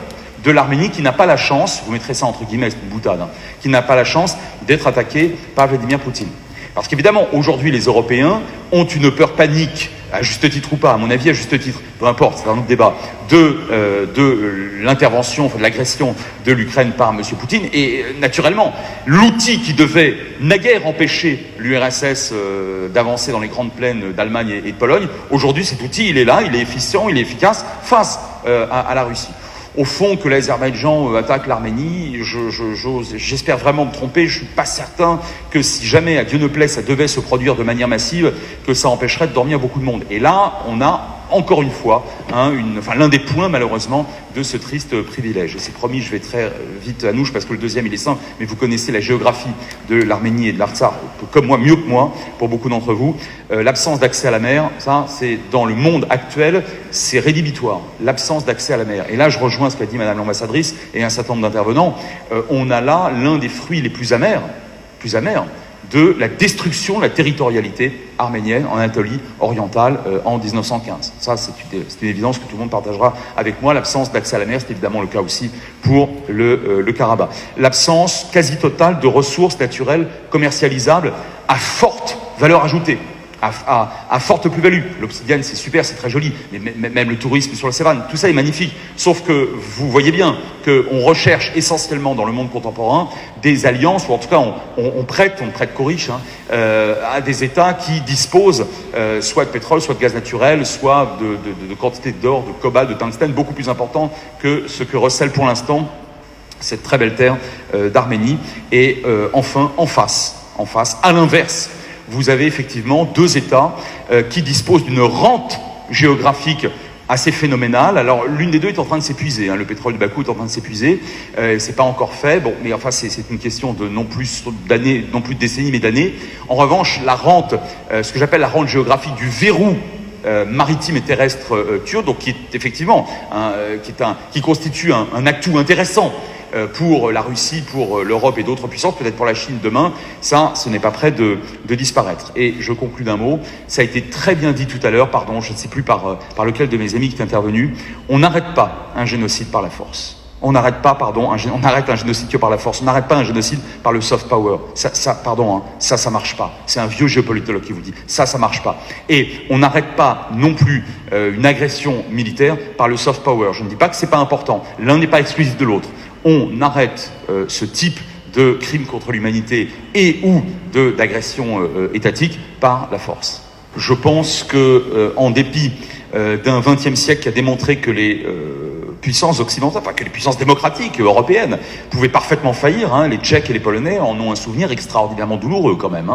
de l'Arménie, qui n'a pas la chance, vous mettrez ça entre guillemets, c'est une boutade, hein, qui n'a pas la chance d'être attaquée par Vladimir Poutine. Parce qu'évidemment, aujourd'hui, les Européens ont une peur panique, à juste titre ou pas, à mon avis, à juste titre, peu importe, c'est un autre débat, de l'intervention, de l'agression de l'Ukraine par M. Poutine. Et naturellement, l'outil qui devait naguère empêcher l'URSS d'avancer dans les grandes plaines d'Allemagne et de Pologne, aujourd'hui, cet outil, il est là, il est efficient, il est efficace face à la Russie. Au fond, que l'Azerbaïdjan attaque l'Arménie, j'espère vraiment me tromper, je suis pas certain que si jamais, à Dieu ne plaît, ça devait se produire de manière massive, que ça empêcherait de dormir beaucoup de monde. Et là, on a encore une fois l'un des points, malheureusement, de ce triste privilège. Et c'est promis, je vais très vite à Nouch, parce que le deuxième, il est simple, mais vous connaissez la géographie de l'Arménie et de l'Artsakh, comme moi, mieux que moi, pour beaucoup d'entre vous. L'absence d'accès à la mer, ça, c'est dans le monde actuel, c'est rédhibitoire, l'absence d'accès à la mer. Et là, je rejoins ce qu'a dit Madame l'ambassadrice et un certain nombre d'intervenants. On a là l'un des fruits les plus amers de la destruction de la territorialité arménienne en Anatolie orientale en 1915. Ça, c'est une évidence que tout le monde partagera avec moi. L'absence d'accès à la mer, c'est évidemment le cas aussi pour le Karabakh. L'absence quasi totale de ressources naturelles commercialisables à forte valeur ajoutée. À forte plus-value. L'obsidienne, c'est super, c'est très joli, mais même le tourisme sur la Sévane, tout ça est magnifique. Sauf que vous voyez bien qu'on recherche essentiellement dans le monde contemporain des alliances, ou en tout cas on prête qu'aux riches, à des États qui disposent soit de pétrole, soit de gaz naturel, soit de quantités d'or, de cobalt, de tungstène beaucoup plus importants que ce que recèle pour l'instant cette très belle terre d'Arménie. Et enfin, en face, à l'inverse, vous avez effectivement deux États qui disposent d'une rente géographique assez phénoménale. Alors, l'une des deux est en train de s'épuiser. Le pétrole de Bakou est en train de s'épuiser. C'est pas encore fait. Bon, mais enfin, c'est une question de non plus d'années, non plus de décennies, mais d'années. En revanche, la rente, ce que j'appelle la rente géographique du verrou maritime et terrestre turc, donc qui est effectivement qui constitue un atout intéressant pour la Russie, pour l'Europe et d'autres puissances, peut-être pour la Chine demain, ça, ce n'est pas prêt de disparaître. Et je conclus d'un mot, ça a été très bien dit tout à l'heure, pardon, je ne sais plus par lequel de mes amis qui est intervenu, on n'arrête pas un génocide par la force. On n'arrête pas, on arrête un génocide que par la force. On n'arrête pas un génocide par le soft power. Ça marche pas. C'est un vieux géopolitologue qui vous dit. Ça marche pas. Et on n'arrête pas non plus une agression militaire par le soft power. Je ne dis pas que c'est pas important. L'un n'est pas exclusif de l'autre. On arrête ce type de crime contre l'humanité et ou d'agression étatique par la force. Je pense que, en dépit d'un XXe siècle qui a démontré que les puissances occidentales, que les puissances démocratiques européennes pouvaient parfaitement faillir, les Tchèques et les Polonais en ont un souvenir extraordinairement douloureux quand même.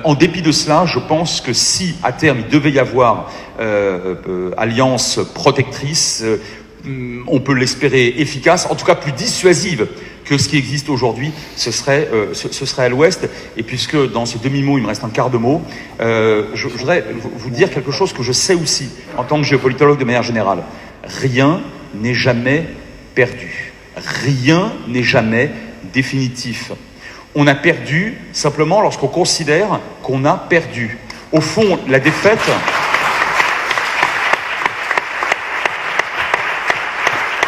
En dépit de cela, je pense que si à terme il devait y avoir alliance protectrice, on peut l'espérer efficace, en tout cas plus dissuasive que ce qui existe aujourd'hui, ce serait à l'Ouest. Et puisque dans ces demi-mots, il me reste un quart de mot, je voudrais vous dire quelque chose que je sais aussi, en tant que géopolitologue de manière générale. Rien n'est jamais perdu. Rien n'est jamais définitif. On a perdu simplement lorsqu'on considère qu'on a perdu. Au fond, la défaite...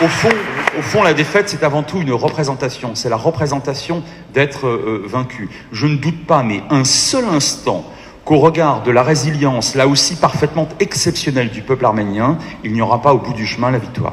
Au fond, la défaite, c'est avant tout une représentation. C'est la représentation d'être vaincu. Je ne doute pas, mais un seul instant, qu'au regard de la résilience, là aussi parfaitement exceptionnelle du peuple arménien, il n'y aura pas au bout du chemin la victoire.